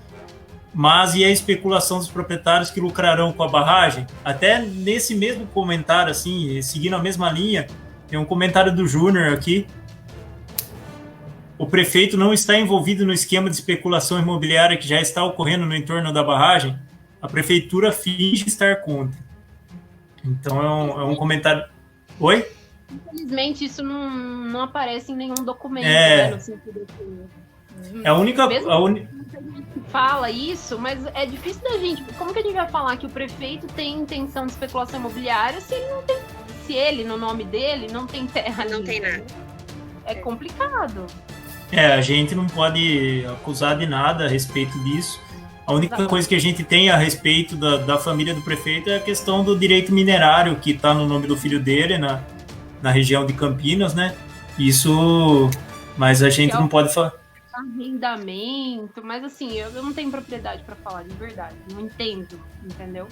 mas e a especulação dos proprietários que lucrarão com a barragem? Até nesse mesmo comentário, assim, seguindo a mesma linha, tem um comentário do Júnior aqui. O prefeito não está envolvido no esquema de especulação imobiliária que já está ocorrendo no entorno da barragem? A prefeitura finge estar contra. Então é um comentário... Oi? Infelizmente, isso não aparece em nenhum documento, né, no sentido assim. É a única... Fala isso, mas é difícil da gente... Como que a gente vai falar que o prefeito tem intenção de especulação imobiliária se ele não tem... Se ele, no nome dele, não tem terra ali? Não tem nada. É complicado. A gente não pode acusar de nada a respeito disso. A única coisa que a gente tem a respeito da família do prefeito é a questão do direito minerário, que está no nome do filho dele, na região de Campinas, né? Isso... Mas a gente não pode falar... Arrendamento, mas assim, eu não tenho propriedade para falar de verdade. Não entendo, entendeu?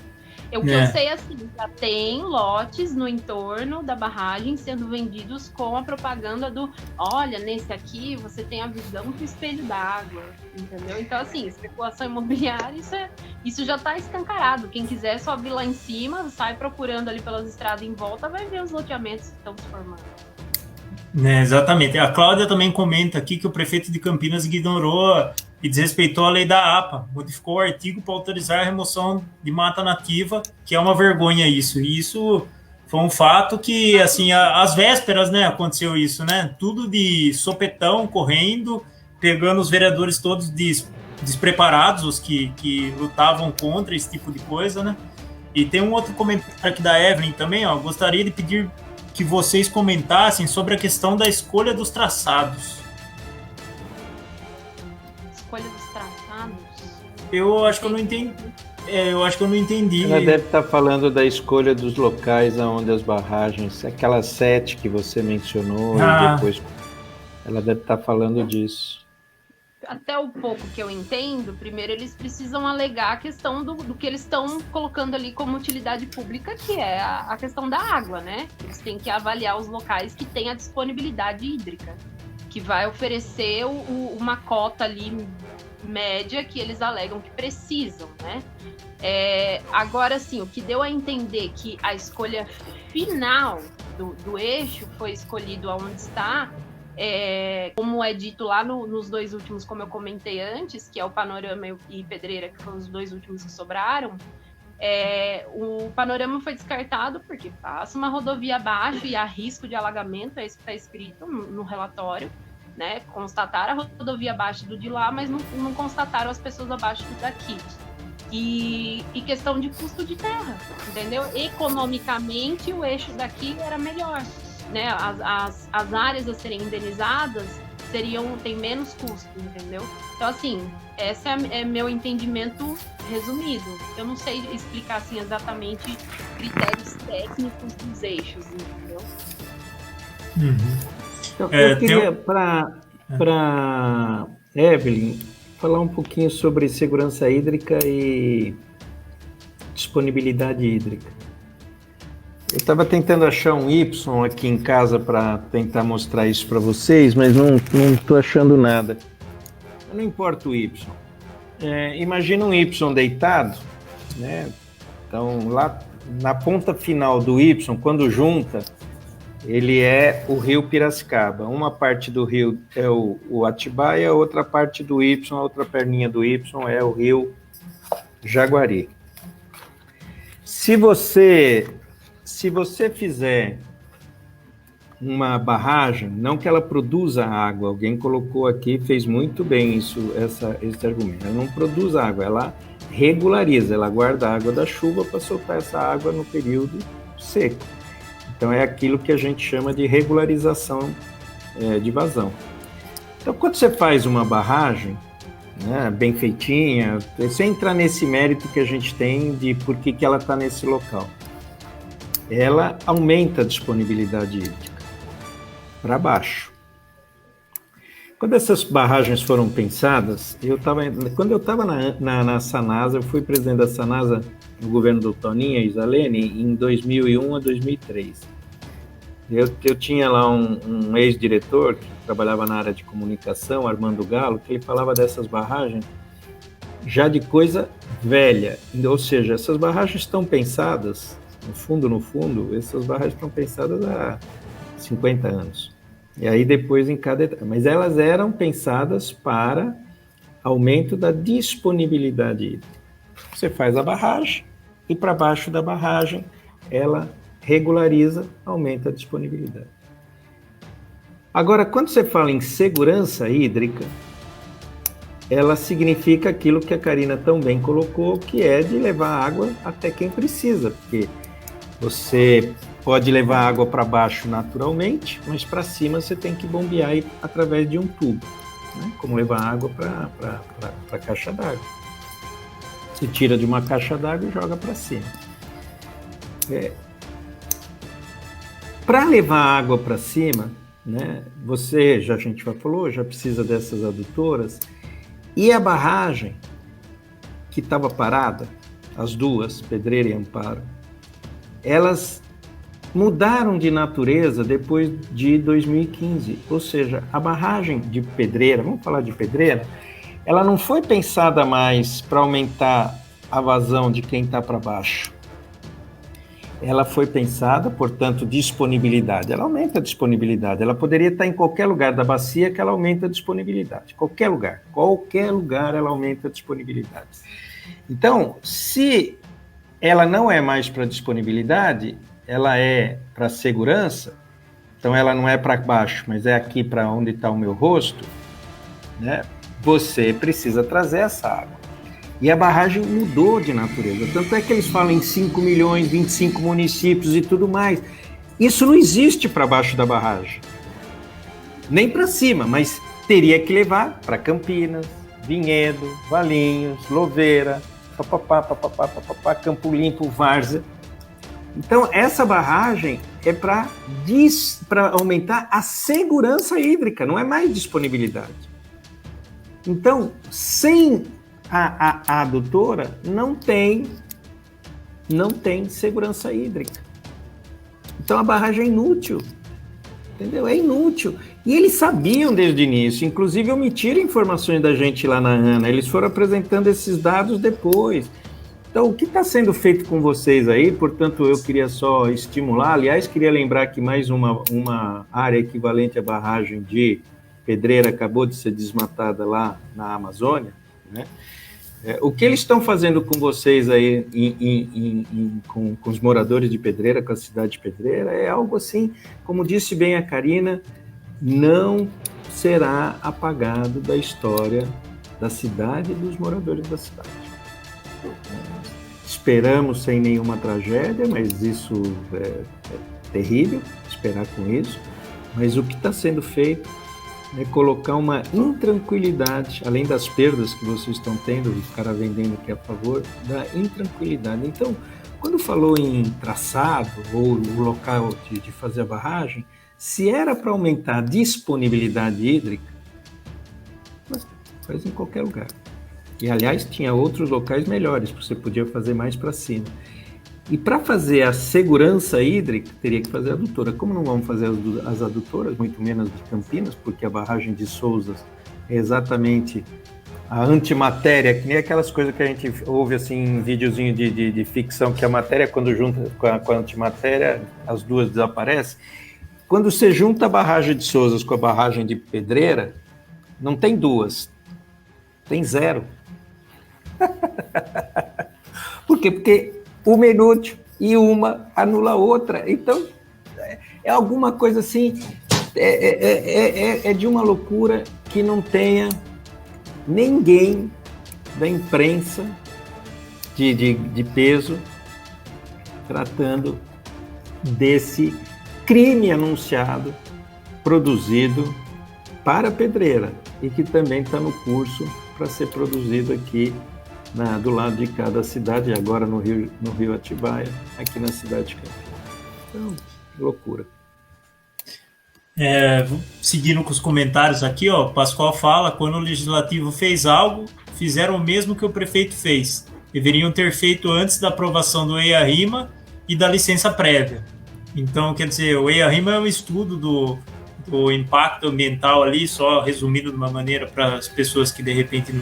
O que eu sei, assim, já tem lotes no entorno da barragem sendo vendidos com a propaganda do olha, nesse aqui você tem a visão do espelho d'água, entendeu? Então, assim, especulação imobiliária, isso já tá escancarado. Quem quiser sobe lá em cima, sai procurando ali pelas estradas em volta, vai ver os loteamentos que estão se formando. Exatamente. A Cláudia também comenta aqui que o prefeito de Campinas ignorou e desrespeitou a lei da APA, modificou o artigo para autorizar a remoção de mata nativa, que é uma vergonha isso. E isso foi um fato que, assim, às vésperas, né, aconteceu isso, né? Tudo de sopetão, correndo, pegando os vereadores todos despreparados, os que lutavam contra esse tipo de coisa, né? E tem um outro comentário aqui da Evelyn também, ó. Gostaria de pedir que vocês comentassem sobre a questão da escolha dos traçados. Escolha dos traçados? Eu acho que eu não entendi. Eu acho que eu não entendi. Ela deve estar falando da escolha dos locais onde as barragens, aquelas 7 que você mencionou, e depois ela deve estar falando disso. Até o pouco que eu entendo, primeiro eles precisam alegar a questão do que eles estão colocando ali como utilidade pública, que é a questão da água, né? Eles têm que avaliar os locais que têm a disponibilidade hídrica, que vai oferecer uma cota ali média que eles alegam que precisam, né? Agora, sim, o que deu a entender que a escolha final do eixo foi escolhido aonde está, como é dito lá nos dois últimos, como eu comentei antes, que é o Panorama e Pedreira, que foram os dois últimos que sobraram, o Panorama foi descartado porque passa uma rodovia abaixo e há risco de alagamento, é isso que está escrito no relatório, né? Constataram a rodovia abaixo do de lá, mas não constataram as pessoas abaixo do daqui. E questão de custo de terra, entendeu? Economicamente, o eixo daqui era melhor, né? As áreas a serem indenizadas tem menos custo, entendeu? Então, assim, esse é meu entendimento resumido. Eu não sei explicar, assim, exatamente critérios técnicos dos eixos, entendeu? Eu queria, para Evelyn, falar um pouquinho sobre segurança hídrica e disponibilidade hídrica. Eu estava tentando achar um Y aqui em casa para tentar mostrar isso para vocês, mas não estou achando nada. Não importa o Y. Imagina um Y deitado, né? Então, lá na ponta final do Y, quando junta, ele é o rio Piracicaba. Uma parte do rio é o Atibaia, a outra parte do Y, a outra perninha do Y é o rio Jaguari. Se você fizer uma barragem, não que ela produza água, alguém colocou aqui, fez muito bem esse argumento, ela não produz água, ela regulariza, ela guarda a água da chuva para soltar essa água no período seco. Então é aquilo que a gente chama de regularização de vazão. Então quando você faz uma barragem, né, bem feitinha, você entra nesse mérito que a gente tem de por que ela está nesse local. Ela aumenta a disponibilidade hídrica para baixo. Quando essas barragens foram pensadas, quando eu estava na Sanasa, eu fui presidente da Sanasa no governo do Toninho Isalene em 2001 a 2003. Eu tinha lá um ex-diretor que trabalhava na área de comunicação, Armando Galo, que ele falava dessas barragens já de coisa velha. Ou seja, essas barragens estão pensadas, no fundo, essas barragens estão pensadas há 50 anos. E aí depois em cada etapa. Mas elas eram pensadas para aumento da disponibilidade hídrica. Você faz a barragem e para baixo da barragem ela regulariza, aumenta a disponibilidade. Agora, quando você fala em segurança hídrica, ela significa aquilo que a Karina tão bem colocou, que é de levar água até quem precisa, porque você pode levar água para baixo naturalmente, mas para cima você tem que bombear através de um tubo, né? Como levar água para a caixa d'água. Você tira de uma caixa d'água e joga para cima. Para levar água para cima, né, a gente já falou, já precisa dessas adutoras, e a barragem que estava parada, as duas, Pedreira e Amparo, elas mudaram de natureza depois de 2015, ou seja, a barragem de Pedreira, vamos falar de Pedreira, ela não foi pensada mais para aumentar a vazão de quem está para baixo. Ela foi pensada, portanto, disponibilidade. Ela aumenta a disponibilidade. Ela poderia estar em qualquer lugar da bacia que ela aumenta a disponibilidade. Qualquer lugar ela aumenta a disponibilidade. Então, se ela não é mais para disponibilidade, ela é para segurança, então ela não é para baixo, mas é aqui para onde está o meu rosto, né? Você precisa trazer essa água. E a barragem mudou de natureza. Tanto é que eles falam em 5 milhões, 25 municípios e tudo mais. Isso não existe para baixo da barragem. Nem para cima, mas teria que levar para Campinas, Vinhedo, Valinhos, Louveira, Campo Limpo, Várzea. Então, essa barragem é para aumentar a segurança hídrica, não é mais disponibilidade. Então, sem a adutora, não tem segurança hídrica. Então, a barragem é inútil. Entendeu? É inútil. E eles sabiam desde o início, inclusive omitiram informações da gente lá na ANA, eles foram apresentando esses dados depois. Então, o que está sendo feito com vocês aí, portanto, eu queria só estimular, aliás, queria lembrar que mais uma área equivalente à barragem de Pedreira acabou de ser desmatada lá na Amazônia, né? O que eles estão fazendo com vocês aí, com os moradores de Pedreira, com a cidade de Pedreira, é algo assim, como disse bem a Karina, não será apagado da história da cidade e dos moradores da cidade. Esperamos sem nenhuma tragédia, mas isso é terrível, esperar com isso, mas o que está sendo feito é colocar uma intranquilidade, além das perdas que vocês estão tendo, o cara vendendo aqui a favor, da intranquilidade. Então, quando falou em traçado, ou o local de fazer a barragem, se era para aumentar a disponibilidade hídrica, faz em qualquer lugar. E, aliás, tinha outros locais melhores, você podia fazer mais para cima. E para fazer a segurança hídrica, teria que fazer a adutora. Como não vamos fazer as adutoras, muito menos de Campinas, porque a barragem de Souzas é exatamente a antimatéria, que nem aquelas coisas que a gente ouve assim, em videozinho de ficção, que a matéria, quando junta com a antimatéria, as duas desaparecem. Quando você junta a barragem de Souzas com a barragem de Pedreira, não tem duas, tem zero. Por quê? Porque uma é inútil e uma anula a outra. Então, é alguma coisa assim, é de uma loucura que não tenha ninguém da imprensa de peso tratando desse crime anunciado, produzido para a Pedreira e que também está no curso para ser produzido aqui do lado de cada cidade, agora no Rio Atibaia, aqui na cidade de Campinas. Então, loucura. Seguindo com os comentários aqui, ó, Pascoal fala, quando o Legislativo fez algo, fizeram o mesmo que o prefeito fez. Deveriam ter feito antes da aprovação do EIA-RIMA e da licença prévia. Então, quer dizer, o EIA-RIMA é um estudo do impacto ambiental ali, só resumindo de uma maneira para as pessoas que de repente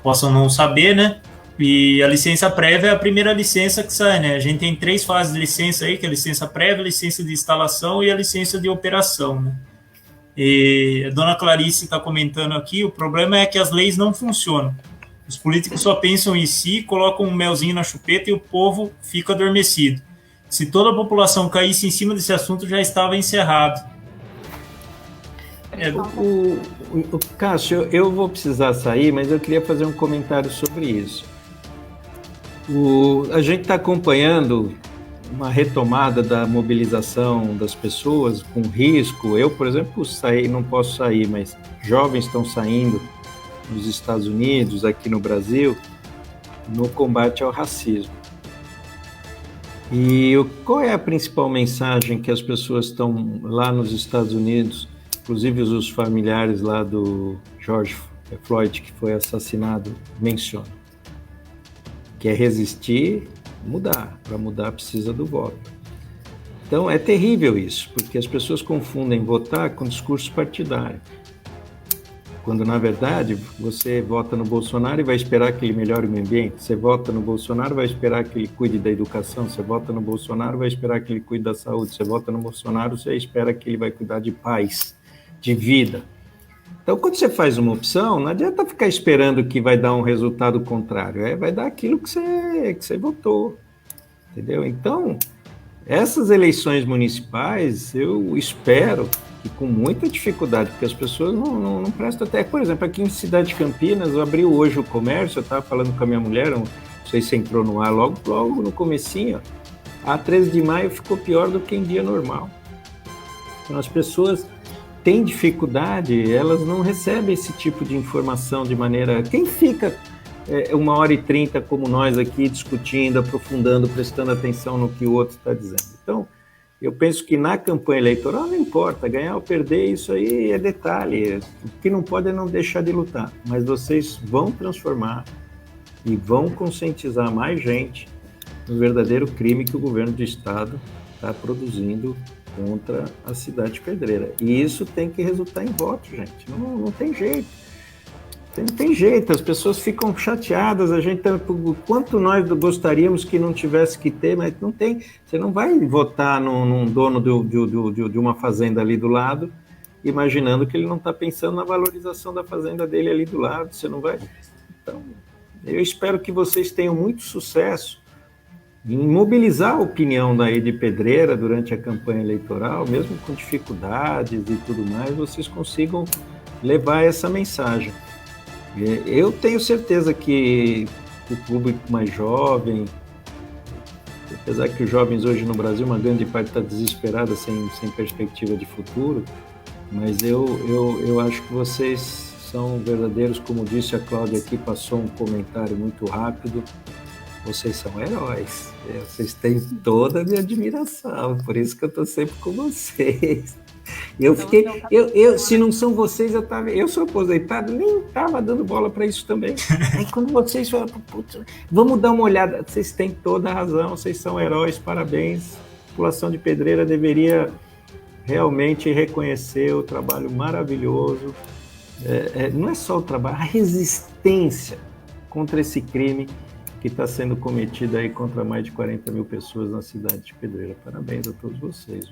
possam não saber, né? E a licença prévia é a primeira licença que sai, né? A gente tem 3 fases de licença aí, que é a licença prévia, a licença de instalação e a licença de operação, né? E a dona Clarice está comentando aqui, o problema é que as leis não funcionam. Os políticos só pensam em si, colocam um melzinho na chupeta e o povo fica adormecido. Se toda a população caísse em cima desse assunto, já estava encerrado. Cássio, eu vou precisar sair, mas eu queria fazer um comentário sobre isso. A gente está acompanhando uma retomada da mobilização das pessoas com risco. Eu, por exemplo, não posso sair, mas jovens estão saindo nos Estados Unidos, aqui no Brasil, no combate ao racismo. E qual é a principal mensagem que as pessoas estão lá nos Estados Unidos, inclusive os familiares lá do George Floyd, que foi assassinado, mencionam? Que é resistir, mudar. Para mudar precisa do voto. Então é terrível isso, porque as pessoas confundem votar com discurso partidário. Quando, na verdade, você vota no Bolsonaro e vai esperar que ele melhore o meio ambiente. Você vota no Bolsonaro e vai esperar que ele cuide da educação. Você vota no Bolsonaro e vai esperar que ele cuide da saúde. Você vota no Bolsonaro, você espera que ele vai cuidar de paz, de vida. Então, quando você faz uma opção, não adianta ficar esperando que vai dar um resultado contrário. Vai dar aquilo que você votou. Entendeu? Então, essas eleições municipais, eu espero que com muita dificuldade, porque as pessoas não prestam até. Por exemplo, aqui em Cidade de Campinas, abriu hoje o comércio, eu estava falando com a minha mulher, não sei se entrou no ar logo no comecinho, a 13 de maio ficou pior do que em dia normal. Então, as pessoas têm dificuldade, elas não recebem esse tipo de informação de maneira... Quem fica 1h30 como nós aqui, discutindo, aprofundando, prestando atenção no que o outro está dizendo? Então, eu penso que na campanha eleitoral não importa, ganhar ou perder, isso aí é detalhe. O que não pode é não deixar de lutar. Mas vocês vão transformar e vão conscientizar mais gente no verdadeiro crime que o governo do estado está produzindo contra a cidade de Pedreira. E isso tem que resultar em voto, gente. Não tem jeito. Não tem jeito, as pessoas ficam chateadas, quanto nós gostaríamos que não tivesse que ter, mas não tem. Você não vai votar num dono de uma fazenda ali do lado, imaginando que ele não está pensando na valorização da fazenda dele ali do lado, você não vai. Então, eu espero que vocês tenham muito sucesso em mobilizar a opinião daí de Pedreira durante a campanha eleitoral, mesmo com dificuldades e tudo mais, vocês consigam levar essa mensagem. Eu tenho certeza que o público mais jovem, apesar que os jovens hoje no Brasil, uma grande parte está desesperada, sem perspectiva de futuro, mas eu acho que vocês são verdadeiros, como disse a Cláudia aqui, passou um comentário muito rápido, vocês são heróis, vocês têm toda a minha admiração, por isso que eu estou sempre com vocês. Eu Então, fiquei, então, se não são vocês, eu sou aposentado, nem estava dando bola para isso também. Aí quando vocês falam, putz, vamos dar uma olhada, vocês têm toda a razão, vocês são heróis, parabéns. A população de Pedreira deveria realmente reconhecer o trabalho maravilhoso. Não é só o trabalho, a resistência contra esse crime que está sendo cometido aí contra mais de 40 mil pessoas na cidade de Pedreira. Parabéns a todos vocês.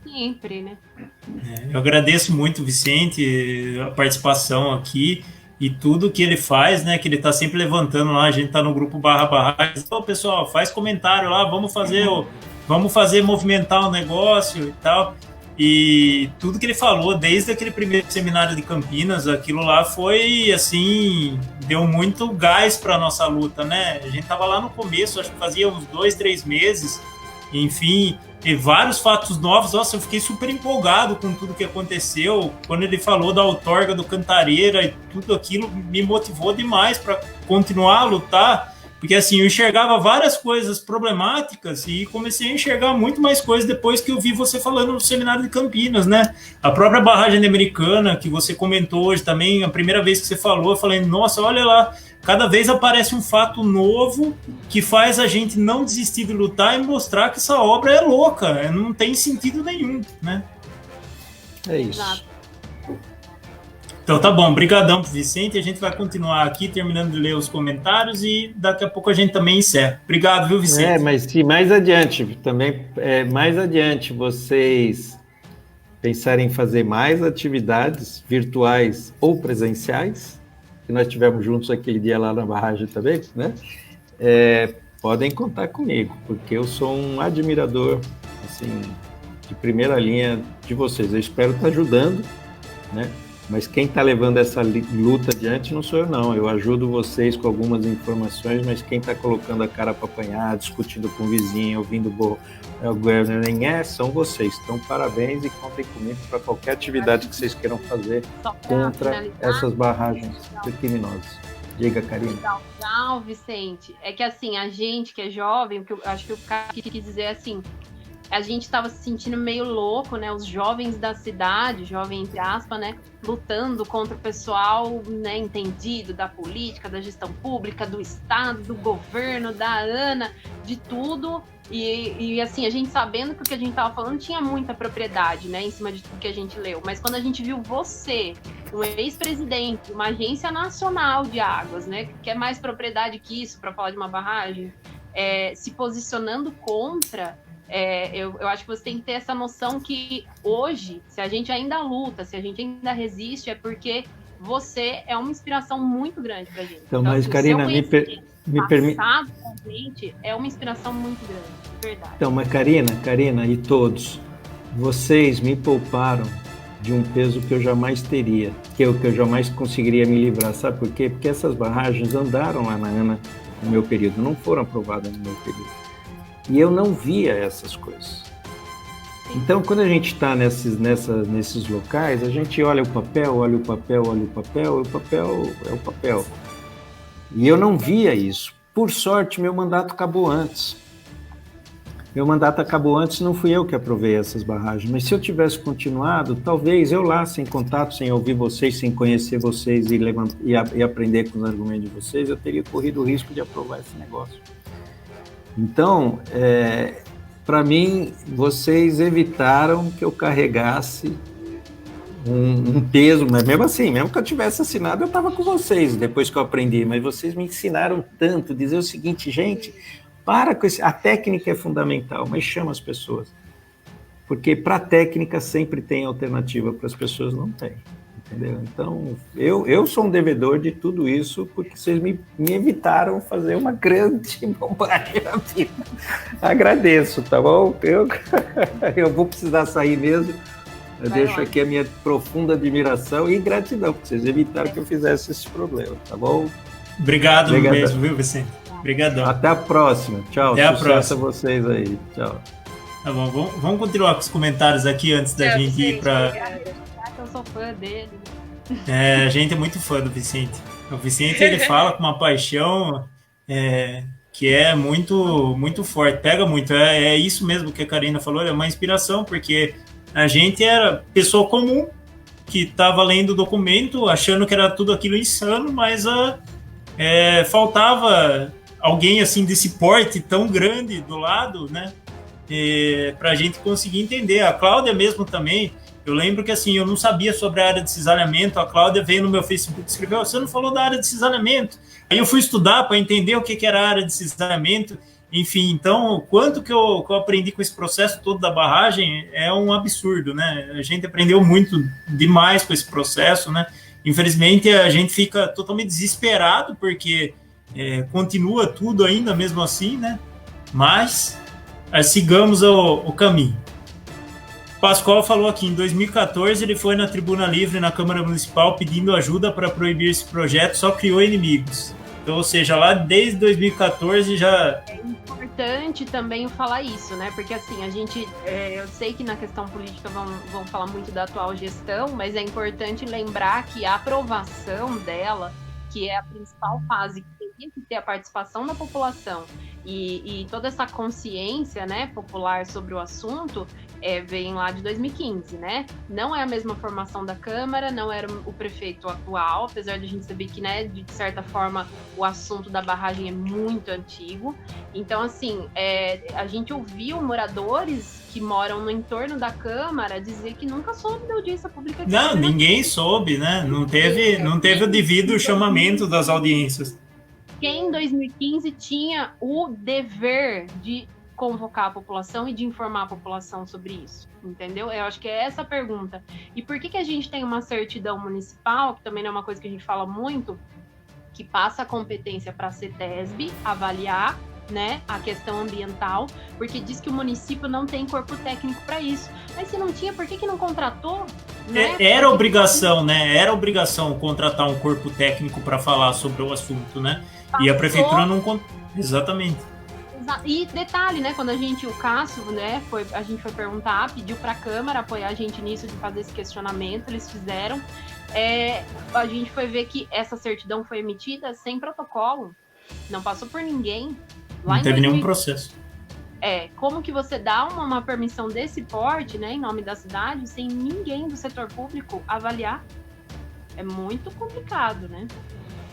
Sempre, né? Eu agradeço muito, Vicente, a participação aqui e tudo que ele faz, né? Que ele está sempre levantando lá. A gente está no grupo //. Então, pessoal, faz comentário lá, vamos fazer movimentar o negócio e tal. E tudo que ele falou, desde aquele primeiro seminário de Campinas, aquilo lá foi, assim, deu muito gás para a nossa luta, né? A gente estava lá no começo, acho que fazia uns 2, 3 meses, enfim, e vários fatos novos. Nossa, eu fiquei super empolgado com tudo que aconteceu. Quando ele falou da outorga do Cantareira e tudo aquilo, me motivou demais para continuar a lutar. Porque assim, eu enxergava várias coisas problemáticas e comecei a enxergar muito mais coisas depois que eu vi você falando no seminário de Campinas, né? A própria barragem americana, que você comentou hoje também, a primeira vez que você falou, eu falei, nossa, olha lá, cada vez aparece um fato novo que faz a gente não desistir de lutar e mostrar que essa obra é louca, não tem sentido nenhum, né? É isso. Exato. Então tá bom, brigadão pro Vicente, a gente vai continuar aqui terminando de ler os comentários e daqui a pouco a gente também encerra. Obrigado, viu, Vicente? Mas se mais adiante, também, mais adiante vocês pensarem em fazer mais atividades virtuais ou presenciais, que nós tivemos juntos aquele dia lá na barragem também, né? Podem contar comigo, porque eu sou um admirador, assim, de primeira linha de vocês. Eu espero estar ajudando, né? Mas quem está levando essa luta adiante não sou eu, não. Eu ajudo vocês com algumas informações, mas quem está colocando a cara para apanhar, discutindo com o vizinho, ouvindo o governo, são vocês. Então, parabéns e contem comigo para qualquer atividade que vocês queiram fazer contra essas barragens criminosas. Diga, Karina. Legal, Vicente. É que assim, a gente que é jovem, porque eu acho que o cara quis dizer assim, a gente estava se sentindo meio louco, né? Os jovens da cidade, jovem entre aspas, né? Lutando contra o pessoal, né? Entendido da política, da gestão pública, do Estado, do governo, da ANA, de tudo. E assim, a gente sabendo que o que a gente estava falando tinha muita propriedade, né? Em cima de tudo que a gente leu. Mas quando a gente viu você, um ex-presidente, uma agência nacional de águas, né? Que quer mais propriedade que isso para falar de uma barragem, se posicionando contra... eu acho que você tem que ter essa noção que hoje, se a gente ainda luta, se a gente ainda resiste, é porque você é uma inspiração muito grande pra gente. Então, mas, Karina, me permite... passado com a gente é uma inspiração muito grande, de verdade. Então, mas Karina e todos, vocês me pouparam de um peso que eu jamais teria, que eu jamais conseguiria me livrar. Sabe por quê? Porque essas barragens andaram lá na ANA no meu período, não foram aprovadas no meu período. E eu não via essas coisas. Então, quando a gente está nesses locais, a gente olha o papel, e o papel é o papel. E eu não via isso. Por sorte, meu mandato acabou antes. Não fui eu que aprovei essas barragens. Mas se eu tivesse continuado, talvez eu lá, sem contato, sem ouvir vocês, sem conhecer vocês e aprender com os argumentos de vocês, eu teria corrido o risco de aprovar esse negócio. Então, para mim, vocês evitaram que eu carregasse um peso, mas mesmo assim, mesmo que eu tivesse assinado, eu estava com vocês depois que eu aprendi, mas vocês me ensinaram tanto, dizer o seguinte, gente, para com a técnica é fundamental, mas chama as pessoas, porque para a técnica sempre tem alternativa, para as pessoas não tem. Entendeu? Então, eu sou um devedor de tudo isso porque vocês me evitaram fazer uma grande bobagem na vida. Agradeço, tá bom? Eu vou precisar sair mesmo. Eu deixo aqui a minha profunda admiração e gratidão, porque vocês evitaram que eu fizesse esse problema, tá bom? Obrigado mesmo, viu, Vicente? Obrigadão. Até a próxima. Tchau. Até Sucesso a próxima. A vocês aí. Tchau. Tá bom, vamos continuar com os comentários aqui antes da gente ir para... Eu sou fã dele. A gente é muito fã do Vicente. O Vicente, ele fala com uma paixão. que é muito, muito forte, pega muito. É isso mesmo que a Karina falou, é uma inspiração, porque a gente era pessoa comum que estava lendo o documento, achando que era tudo aquilo insano, mas faltava alguém assim desse porte tão grande do lado, né? Para a gente conseguir entender. A Cláudia mesmo também, eu lembro que assim, eu não sabia sobre a área de cisalhamento, a Cláudia veio no meu Facebook e escreveu, você não falou da área de cisalhamento. Aí eu fui estudar para entender o que era a área de cisalhamento, enfim, então, o quanto que eu aprendi com esse processo todo da barragem é um absurdo, né? A gente aprendeu muito demais com esse processo, né? Infelizmente, a gente fica totalmente desesperado, porque continua tudo ainda mesmo assim, né? Mas sigamos o caminho. Pascoal falou aqui, em 2014 ele foi na Tribuna Livre na Câmara Municipal pedindo ajuda para proibir esse projeto, só criou inimigos. Então, ou seja, lá desde 2014 já... É importante também falar isso, né? Porque assim, a gente, eu sei que na questão política vão falar muito da atual gestão, mas é importante lembrar que a aprovação dela, que é a principal fase, que tem que ter a participação da população e toda essa consciência, né, popular sobre o assunto, vem lá de 2015, né? Não é a mesma formação da Câmara, não era o prefeito atual, apesar de a gente saber que, né, de certa forma, o assunto da barragem é muito antigo. Então, assim, a gente ouviu moradores que moram no entorno da Câmara dizer que nunca soube da audiência pública. Não, ninguém soube, né? Não teve o devido chamamento das audiências. Quem em 2015 tinha o dever de convocar a população e de informar a população sobre isso, entendeu? Eu acho que é essa a pergunta. E por que a gente tem uma certidão municipal, que também não é uma coisa que a gente fala muito, que passa a competência para a CETESB avaliar, né, a questão ambiental, porque diz que o município não tem corpo técnico para isso. Mas se não tinha, por que não contratou? Né? Era obrigação, né? Era obrigação contratar um corpo técnico para falar sobre o assunto, né? E a prefeitura não... Exatamente. E detalhe, né, quando o Cássio, né, a gente foi perguntar, pediu para a Câmara apoiar a gente nisso, de fazer esse questionamento, eles fizeram, a gente foi ver que essa certidão foi emitida sem protocolo, não passou por ninguém. Não teve nenhum processo. Como que você dá uma permissão desse porte, né, em nome da cidade, sem ninguém do setor público avaliar? É muito complicado, né?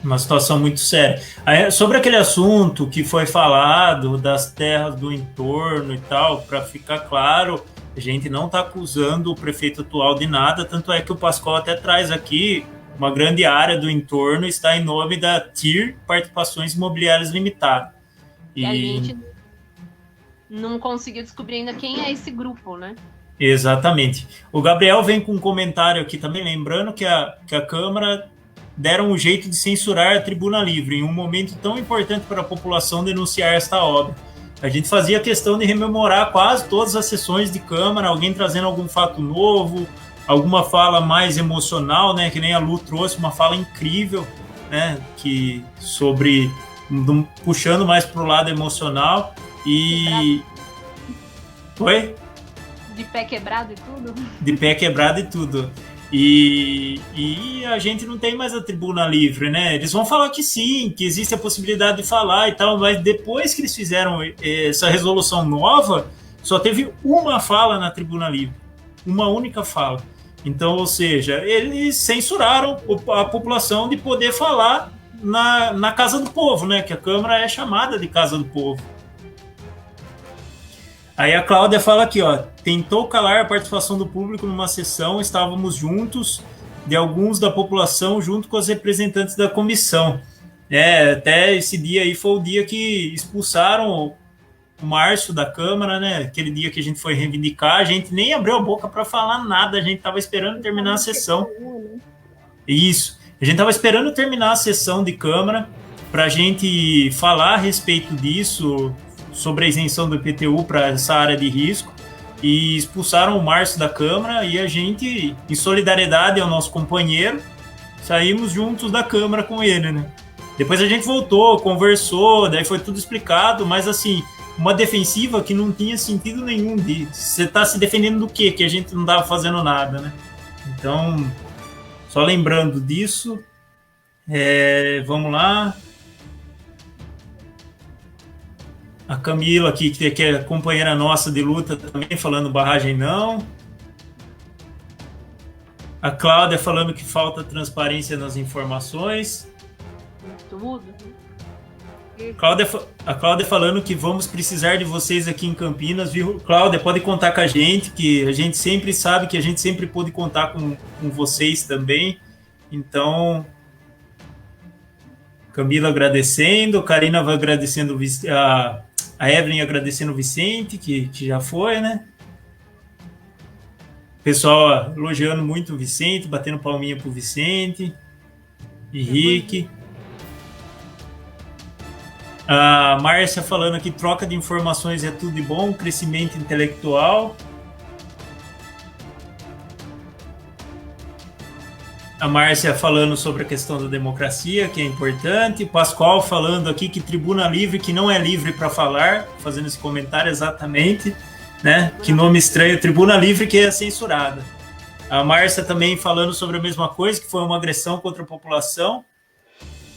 Uma situação muito séria. Aí, sobre aquele assunto que foi falado das terras do entorno e tal, para ficar claro, a gente não está acusando o prefeito atual de nada, tanto é que o Pascoal até traz aqui uma grande área do entorno está em nome da TIR Participações Imobiliárias Limitada. E a gente não conseguiu descobrir ainda quem é esse grupo, né? Exatamente. O Gabriel vem com um comentário aqui também, lembrando que a Câmara deram um jeito de censurar a Tribuna Livre, em um momento tão importante para a população denunciar esta obra. A gente fazia questão de rememorar quase todas as sessões de Câmara, alguém trazendo algum fato novo, alguma fala mais emocional, né, que nem a Lu trouxe, uma fala incrível, né, puxando mais para o lado emocional. E... Oi? De pé quebrado e tudo? De pé quebrado e tudo. E a gente não tem mais a Tribuna Livre, né? Eles vão falar que sim, que existe a possibilidade de falar e tal, mas depois que eles fizeram essa resolução nova, só teve uma fala na Tribuna Livre, uma única fala. Então, ou seja, eles censuraram a população de poder falar na Casa do Povo, né? Que a Câmara é chamada de Casa do Povo. Aí a Cláudia fala aqui, ó, tentou calar a participação do público numa sessão, estávamos juntos, de alguns da população, junto com os representantes da comissão. Até esse dia aí foi o dia que expulsaram o Márcio da Câmara, né? Aquele dia que a gente foi reivindicar, a gente nem abriu a boca para falar nada, a gente estava esperando terminar a sessão. Isso, a gente estava esperando terminar a sessão de Câmara para a gente falar a respeito disso, sobre a isenção do IPTU para essa área de risco, e expulsaram o Márcio da Câmara, e a gente, em solidariedade ao nosso companheiro, saímos juntos da Câmara com ele, né? Depois a gente voltou, conversou, daí foi tudo explicado, mas assim, uma defensiva que não tinha sentido nenhum. Você está se defendendo do quê? Que a gente não estava fazendo nada, né? Então, só lembrando disso, vamos lá. A Camila aqui, que é companheira nossa de luta também, falando barragem não. A Cláudia falando que falta transparência nas informações. Tudo. A Cláudia falando que vamos precisar de vocês aqui em Campinas, viu? Cláudia, pode contar com a gente, que a gente sempre sabe que a gente sempre pode contar com vocês também. Então, Camila agradecendo, Karina vai agradecendo, a Evelyn agradecendo o Vicente, que já foi, né? Pessoal elogiando muito o Vicente, batendo palminha pro Vicente, Henrique. A Márcia falando que troca de informações é tudo de bom, crescimento intelectual. A Márcia falando sobre a questão da democracia, que é importante. Pascoal falando aqui que tribuna livre, que não é livre para falar, fazendo esse comentário exatamente, né? Que nome estranho, tribuna livre que é censurada. A Márcia também falando sobre a mesma coisa, que foi uma agressão contra a população.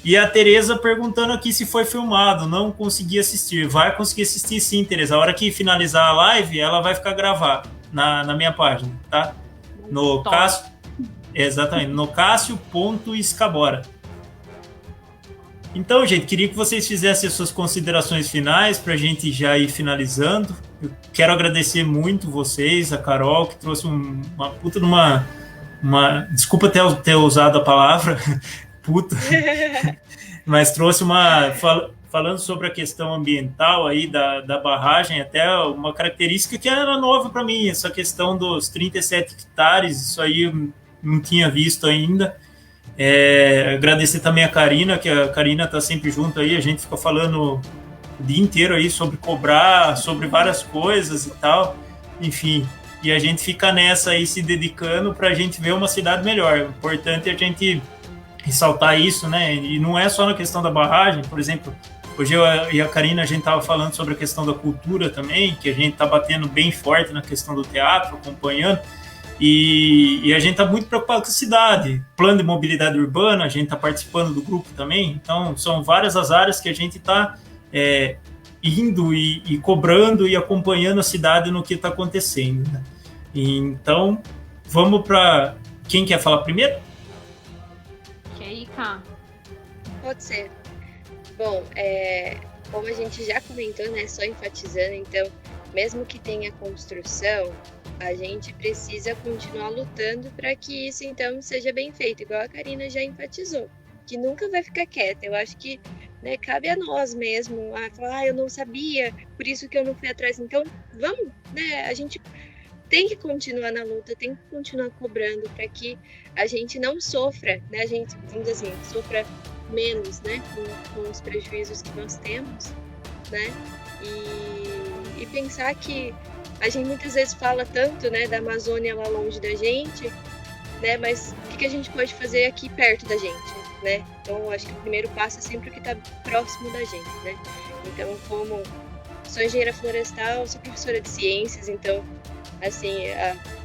E a Tereza perguntando aqui se foi filmado, não consegui assistir. Vai conseguir assistir sim, Tereza. A hora que finalizar a live, ela vai ficar gravada na minha página, tá? No Cássio, exatamente, no Cássio.escabora. Então, gente, queria que vocês fizessem as suas considerações finais para a gente já ir finalizando. Eu quero agradecer muito vocês, a Carol, que trouxe uma puta de uma desculpa ter usado a palavra puta, mas trouxe falando sobre a questão ambiental aí da barragem, até uma característica que era nova para mim, essa questão dos 37 hectares, isso aí eu não tinha visto ainda. Agradecer também a Karina, que a Karina está sempre junto aí, a gente fica falando o dia inteiro aí sobre cobrar, sobre várias coisas e tal, enfim, e a gente fica nessa aí se dedicando para a gente ver uma cidade melhor. O importante é a gente ressaltar isso, né? E não é só na questão da barragem, por exemplo, hoje eu e a Karina, a gente estava falando sobre a questão da cultura também, que a gente está batendo bem forte na questão do teatro, acompanhando, e a gente está muito preocupado com a cidade, plano de mobilidade urbana, a gente está participando do grupo também, então são várias as áreas que a gente está indo e cobrando e acompanhando a cidade no que está acontecendo, né? Então, vamos para... Quem quer falar primeiro? Pode ser. Bom, como a gente já comentou, né, só enfatizando, então, mesmo que tenha construção, a gente precisa continuar lutando para que isso, então, seja bem feito, igual a Karina já enfatizou, que nunca vai ficar quieta. Eu acho que, né, cabe a nós mesmo, a falar, eu não sabia, por isso que eu não fui atrás. Então, vamos, né, a gente tem que continuar na luta, tem que continuar cobrando para que a gente não sofra, né? A gente, vamos dizer assim, sofra menos, né? Com os prejuízos que nós temos, né? E pensar que a gente muitas vezes fala tanto, né, da Amazônia lá longe da gente, né? Mas o que a gente pode fazer aqui perto da gente, né? Então, acho que o primeiro passo é sempre o que está próximo da gente, né? Então, como sou engenheira florestal, sou professora de ciências, então assim,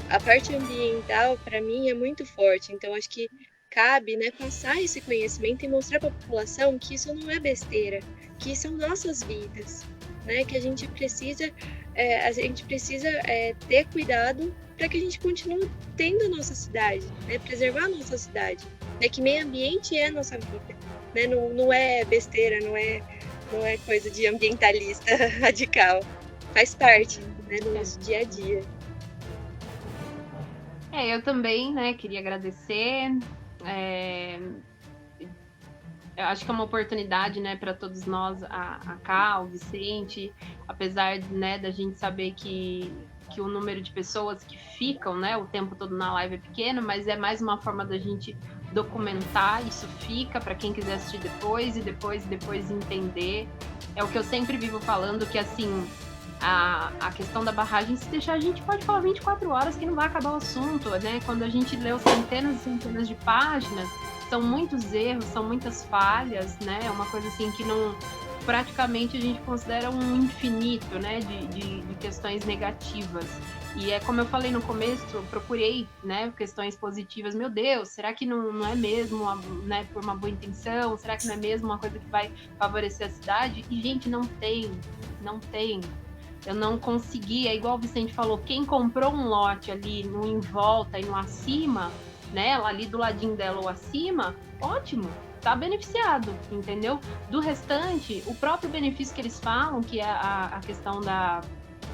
a parte ambiental, para mim, é muito forte. Então, acho que cabe, né, passar esse conhecimento e mostrar para a população que isso não é besteira, que são nossas vidas, né, que a gente precisa ter cuidado para que a gente continue tendo a nossa cidade, né, preservar a nossa cidade, né, que meio ambiente é a nossa vida, né, não é besteira, não é coisa de ambientalista radical, faz parte, né, do nosso dia a dia. Eu também, né, queria agradecer. Eu acho que é uma oportunidade, né, para todos nós, a Ká, o Vicente, apesar, né, da gente saber que o número de pessoas que ficam, né, o tempo todo na live é pequeno, mas é mais uma forma da gente documentar, isso fica para quem quiser assistir depois e depois entender. É o que eu sempre vivo falando, que assim, a questão da barragem, se deixar, a gente pode falar 24 horas que não vai acabar o assunto, né? Quando a gente leu centenas e centenas de páginas, são muitos erros, são muitas falhas, né? É uma coisa assim que não, praticamente a gente considera um infinito, né? De questões negativas. E é como eu falei no começo, eu procurei, né, questões positivas. Meu Deus, será que não é mesmo, né, por uma boa intenção? Será que não é mesmo uma coisa que vai favorecer a cidade? E, gente, não tem. não tem. Eu não consegui, é igual o Vicente falou, quem comprou um lote ali no em volta e no acima, né, ali do ladinho dela ou acima, ótimo, tá beneficiado, entendeu? Do restante, o próprio benefício que eles falam, que é a questão da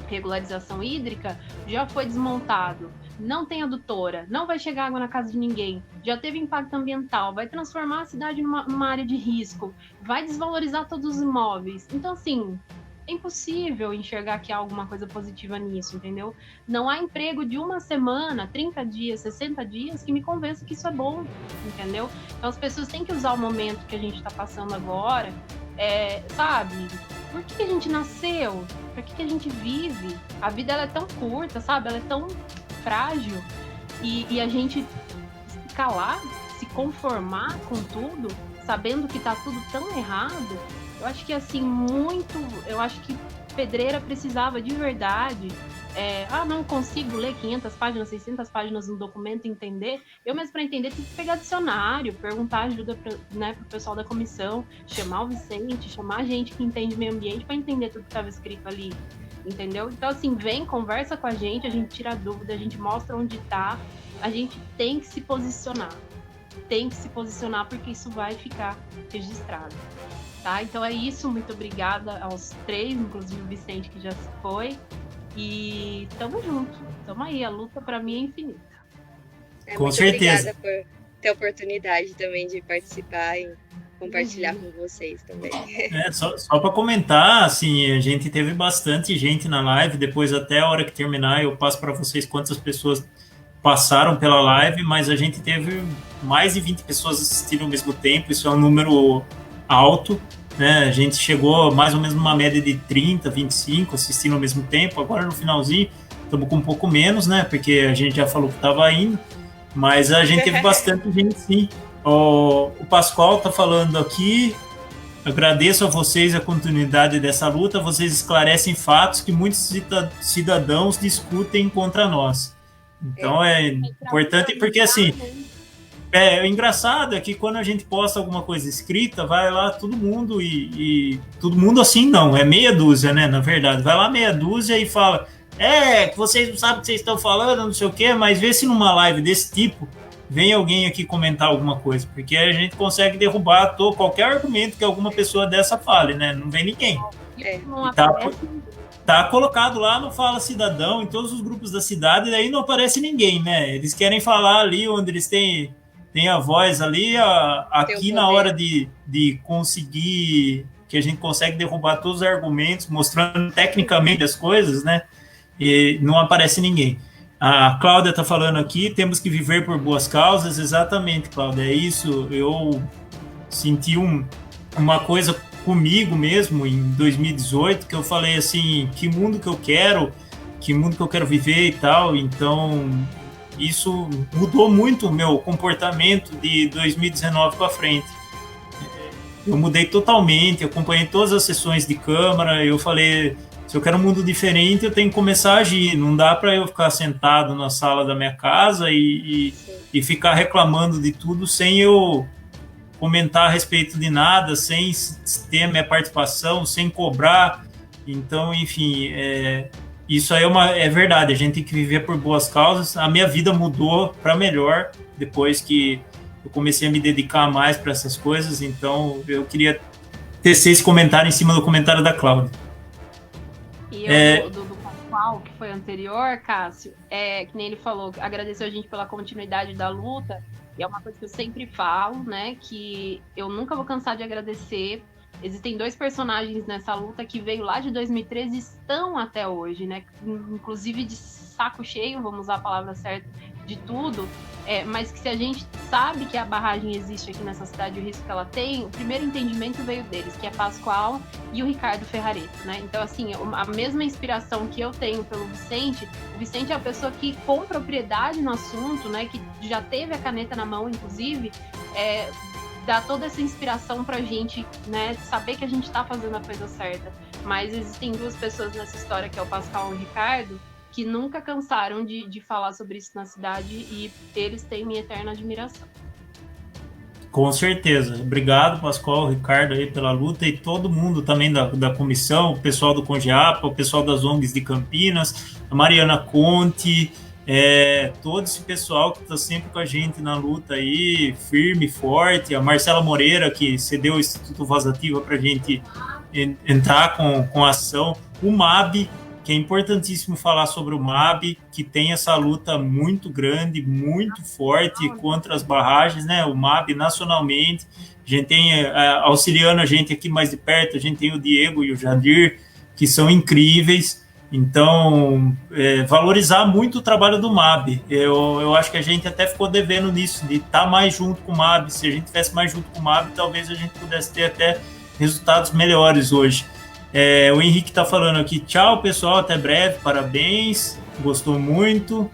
regularização hídrica, já foi desmontado. Não tem adutora, não vai chegar água na casa de ninguém, já teve impacto ambiental, vai transformar a cidade numa área de risco, vai desvalorizar todos os imóveis. Então, assim, é impossível enxergar que há alguma coisa positiva nisso, entendeu? Não há emprego de uma semana, 30 dias, 60 dias que me convença que isso é bom, entendeu? Então as pessoas têm que usar o momento que a gente está passando agora, sabe? Por que a gente nasceu? Para que a gente vive? A vida ela é tão curta, sabe? Ela é tão frágil. E a gente se calar, se conformar com tudo, sabendo que tá tudo tão errado, eu acho que assim, eu acho que Pedreira precisava de verdade, não consigo ler 500 páginas, 600 páginas no documento e entender, eu mesmo para entender tive que pegar dicionário, perguntar ajuda pro pessoal da comissão, chamar o Vicente, chamar a gente que entende meio ambiente para entender tudo que estava escrito ali, entendeu? Então assim, vem, conversa com a gente tira dúvida, a gente mostra onde tá, a gente tem que se posicionar porque isso vai ficar registrado. Tá? Então é isso, muito obrigada aos 3, inclusive o Vicente que já se foi, e tamo junto, tamo aí, a luta para mim é infinita. Com muito certeza. Obrigada por ter a oportunidade também de participar e compartilhar com vocês também. Só para comentar, assim, a gente teve bastante gente na live, depois até a hora que terminar eu passo para vocês quantas pessoas passaram pela live, mas a gente teve mais de 20 pessoas assistindo ao mesmo tempo, isso é um número alto, né? A gente chegou mais ou menos numa média de 30, 25 assistindo ao mesmo tempo. Agora no finalzinho estamos com um pouco menos, né? Porque a gente já falou que estava indo, mas a gente teve bastante gente, sim. O Pascoal está falando aqui, agradeço a vocês a continuidade dessa luta, vocês esclarecem fatos que muitos cidadãos discutem contra nós. Então é importante porque assim, o engraçado é que quando a gente posta alguma coisa escrita, vai lá todo mundo e todo mundo assim não, é meia dúzia, né, na verdade, vai lá meia dúzia e fala, que vocês não sabem o que vocês estão falando, não sei o quê, mas vê se numa live desse tipo vem alguém aqui comentar alguma coisa, porque a gente consegue derrubar qualquer argumento que alguma pessoa dessa fale, né, não vem ninguém. Tá colocado lá no Fala Cidadão, em todos os grupos da cidade, e daí não aparece ninguém, né, eles querem falar ali onde eles têm a voz ali, aqui na hora de conseguir, que a gente consegue derrubar todos os argumentos, mostrando tecnicamente as coisas, né? E não aparece ninguém. A Cláudia está falando aqui, temos que viver por boas causas, exatamente, Cláudia, é isso. Eu senti uma coisa comigo mesmo em 2018, que eu falei assim, que mundo que eu quero viver e tal, então isso mudou muito o meu comportamento de 2019 para frente. Eu mudei totalmente, acompanhei todas as sessões de Câmara, eu falei, se eu quero um mundo diferente, eu tenho que começar a agir, não dá para eu ficar sentado na sala da minha casa e ficar reclamando de tudo sem eu comentar a respeito de nada, sem ter a minha participação, sem cobrar. Então, enfim, isso aí é verdade, a gente tem que viver por boas causas. A minha vida mudou para melhor depois que eu comecei a me dedicar mais para essas coisas, então eu queria tecer esse comentário em cima do comentário da Cláudia. E do Pascoal, que foi anterior, Cássio, que nem ele falou, agradeceu a gente pela continuidade da luta, e é uma coisa que eu sempre falo, né, que eu nunca vou cansar de agradecer. Existem 2 personagens nessa luta que veio lá de 2013 e estão até hoje, né? Inclusive de saco cheio, vamos usar a palavra certa, de tudo. Mas que se a gente sabe que a barragem existe aqui nessa cidade, o risco que ela tem, o primeiro entendimento veio deles, que é Pascoal e o Ricardo Ferrareto, né? Então, assim, a mesma inspiração que eu tenho pelo Vicente, o Vicente é a pessoa que, com propriedade no assunto, né? Que já teve a caneta na mão, inclusive, dá toda essa inspiração pra gente, né, saber que a gente tá fazendo a coisa certa. Mas existem 2 pessoas nessa história, que é o Pascoal e o Ricardo, que nunca cansaram de falar sobre isso na cidade, e eles têm minha eterna admiração. Com certeza. Obrigado, Pascoal, Ricardo, aí pela luta e todo mundo também da comissão, o pessoal do Congeapa, o pessoal das ONGs de Campinas, a Mariana Conte, todo esse pessoal que está sempre com a gente na luta aí, firme, forte, a Marcela Moreira, que cedeu o Instituto Voz Ativa para a gente entrar com a ação, o MAB, que é importantíssimo falar sobre o MAB, que tem essa luta muito grande, muito forte contra as barragens, né? O MAB nacionalmente, a gente tem auxiliando a gente aqui mais de perto, a gente tem o Diego e o Jadir, que são incríveis. Então, valorizar muito o trabalho do MAB. Eu acho que a gente até ficou devendo nisso, de estar mais junto com o MAB. Se a gente tivesse mais junto com o MAB, talvez a gente pudesse ter até resultados melhores hoje. O Henrique está falando aqui, tchau pessoal, até breve, parabéns, gostou muito.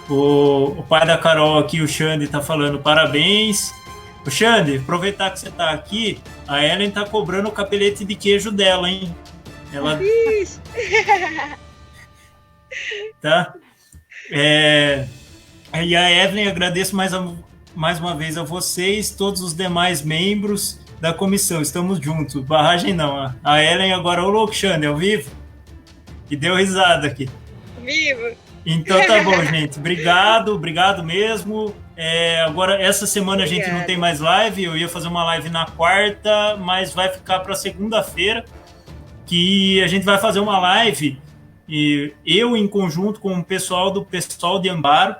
O pai da Carol aqui, o Xande, está falando parabéns. O Xande, aproveitar que você está aqui, a Ellen está cobrando o capelete de queijo dela, hein? Ela... tá? E a Evelyn, agradeço mais uma vez a vocês, todos os demais membros da comissão, estamos juntos. Barragem não. A Ellen agora, ô louco, Xande, ao vivo? E deu risada aqui. Vivo! Então tá bom, gente. Obrigado mesmo. Agora, essa semana a gente não tem mais live, eu ia fazer uma live na quarta, mas vai ficar para segunda-feira, que a gente vai fazer uma live, e eu em conjunto com o pessoal de Amparo,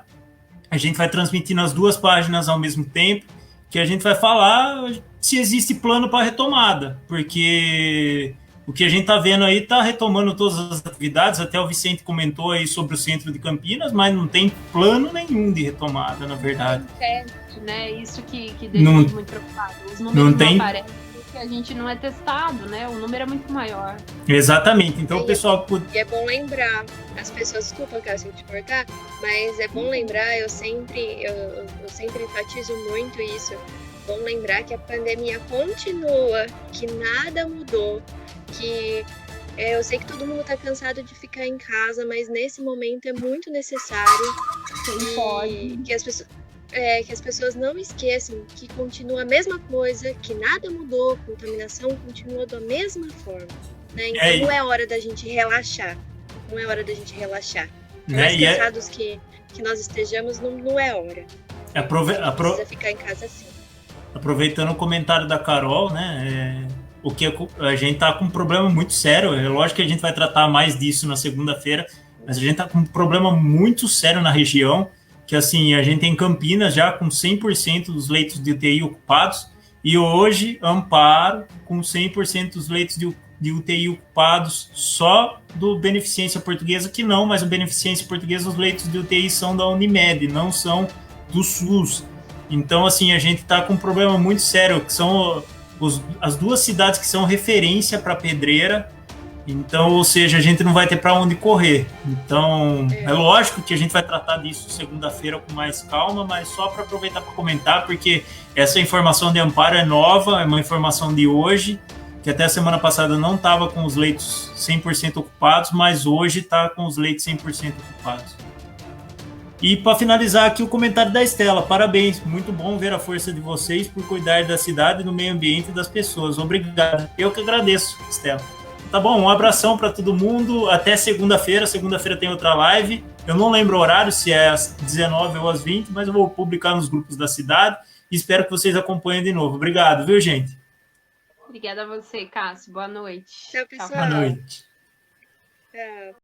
a gente vai transmitir nas duas páginas ao mesmo tempo, que a gente vai falar se existe plano para retomada, porque o que a gente está vendo aí está retomando todas as atividades, até o Vicente comentou aí sobre o centro de Campinas, mas não tem plano nenhum de retomada, na verdade. Teste, né? Isso que deixa a gente muito preocupado. Os números não aparecem porque a gente não é testado, né? O número é muito maior. Exatamente, então o pessoal... E é bom lembrar, as pessoas, desculpa, Cássio, te cortar, mas é bom lembrar, eu sempre enfatizo muito isso, bom lembrar que a pandemia continua, que nada mudou, que eu sei que todo mundo está cansado de ficar em casa, mas nesse momento é muito necessário que as pessoas não esqueçam que continua a mesma coisa, que nada mudou, a contaminação continua da mesma forma, né? Então não é hora da gente relaxar, Por mais cansados que nós estejamos, não é hora. Precisa ficar em casa assim. Aproveitando o comentário da Carol, né? O que a gente tá com um problema muito sério. É lógico que a gente vai tratar mais disso na segunda-feira, mas a gente tá com um problema muito sério na região, que assim, a gente tem Campinas já com 100% dos leitos de UTI ocupados, e hoje Amparo com 100% dos leitos de UTI ocupados só do Beneficência Portuguesa, que não, mas o Beneficência Portuguesa, os leitos de UTI são da Unimed, não são do SUS. Então, assim, a gente está com um problema muito sério, que são as duas cidades que são referência para Pedreira. Então, ou seja, a gente não vai ter para onde correr. Então, é lógico que a gente vai tratar disso segunda-feira com mais calma, mas só para aproveitar para comentar, porque essa informação de Amparo é nova, é uma informação de hoje, que até a semana passada não estava com os leitos 100% ocupados, mas hoje está com os leitos 100% ocupados. E para finalizar aqui o comentário da Estela, parabéns, muito bom ver a força de vocês por cuidar da cidade, do meio ambiente e das pessoas. Obrigado. Eu que agradeço, Estela. Tá bom, um abração para todo mundo, até segunda-feira. Segunda-feira tem outra live. Eu não lembro o horário, se é às 19 ou às 20, mas eu vou publicar nos grupos da cidade e espero que vocês acompanhem de novo. Obrigado, viu, gente? Obrigada a você, Cássio. Boa noite. Tchau, pessoal. Boa noite. Tchau.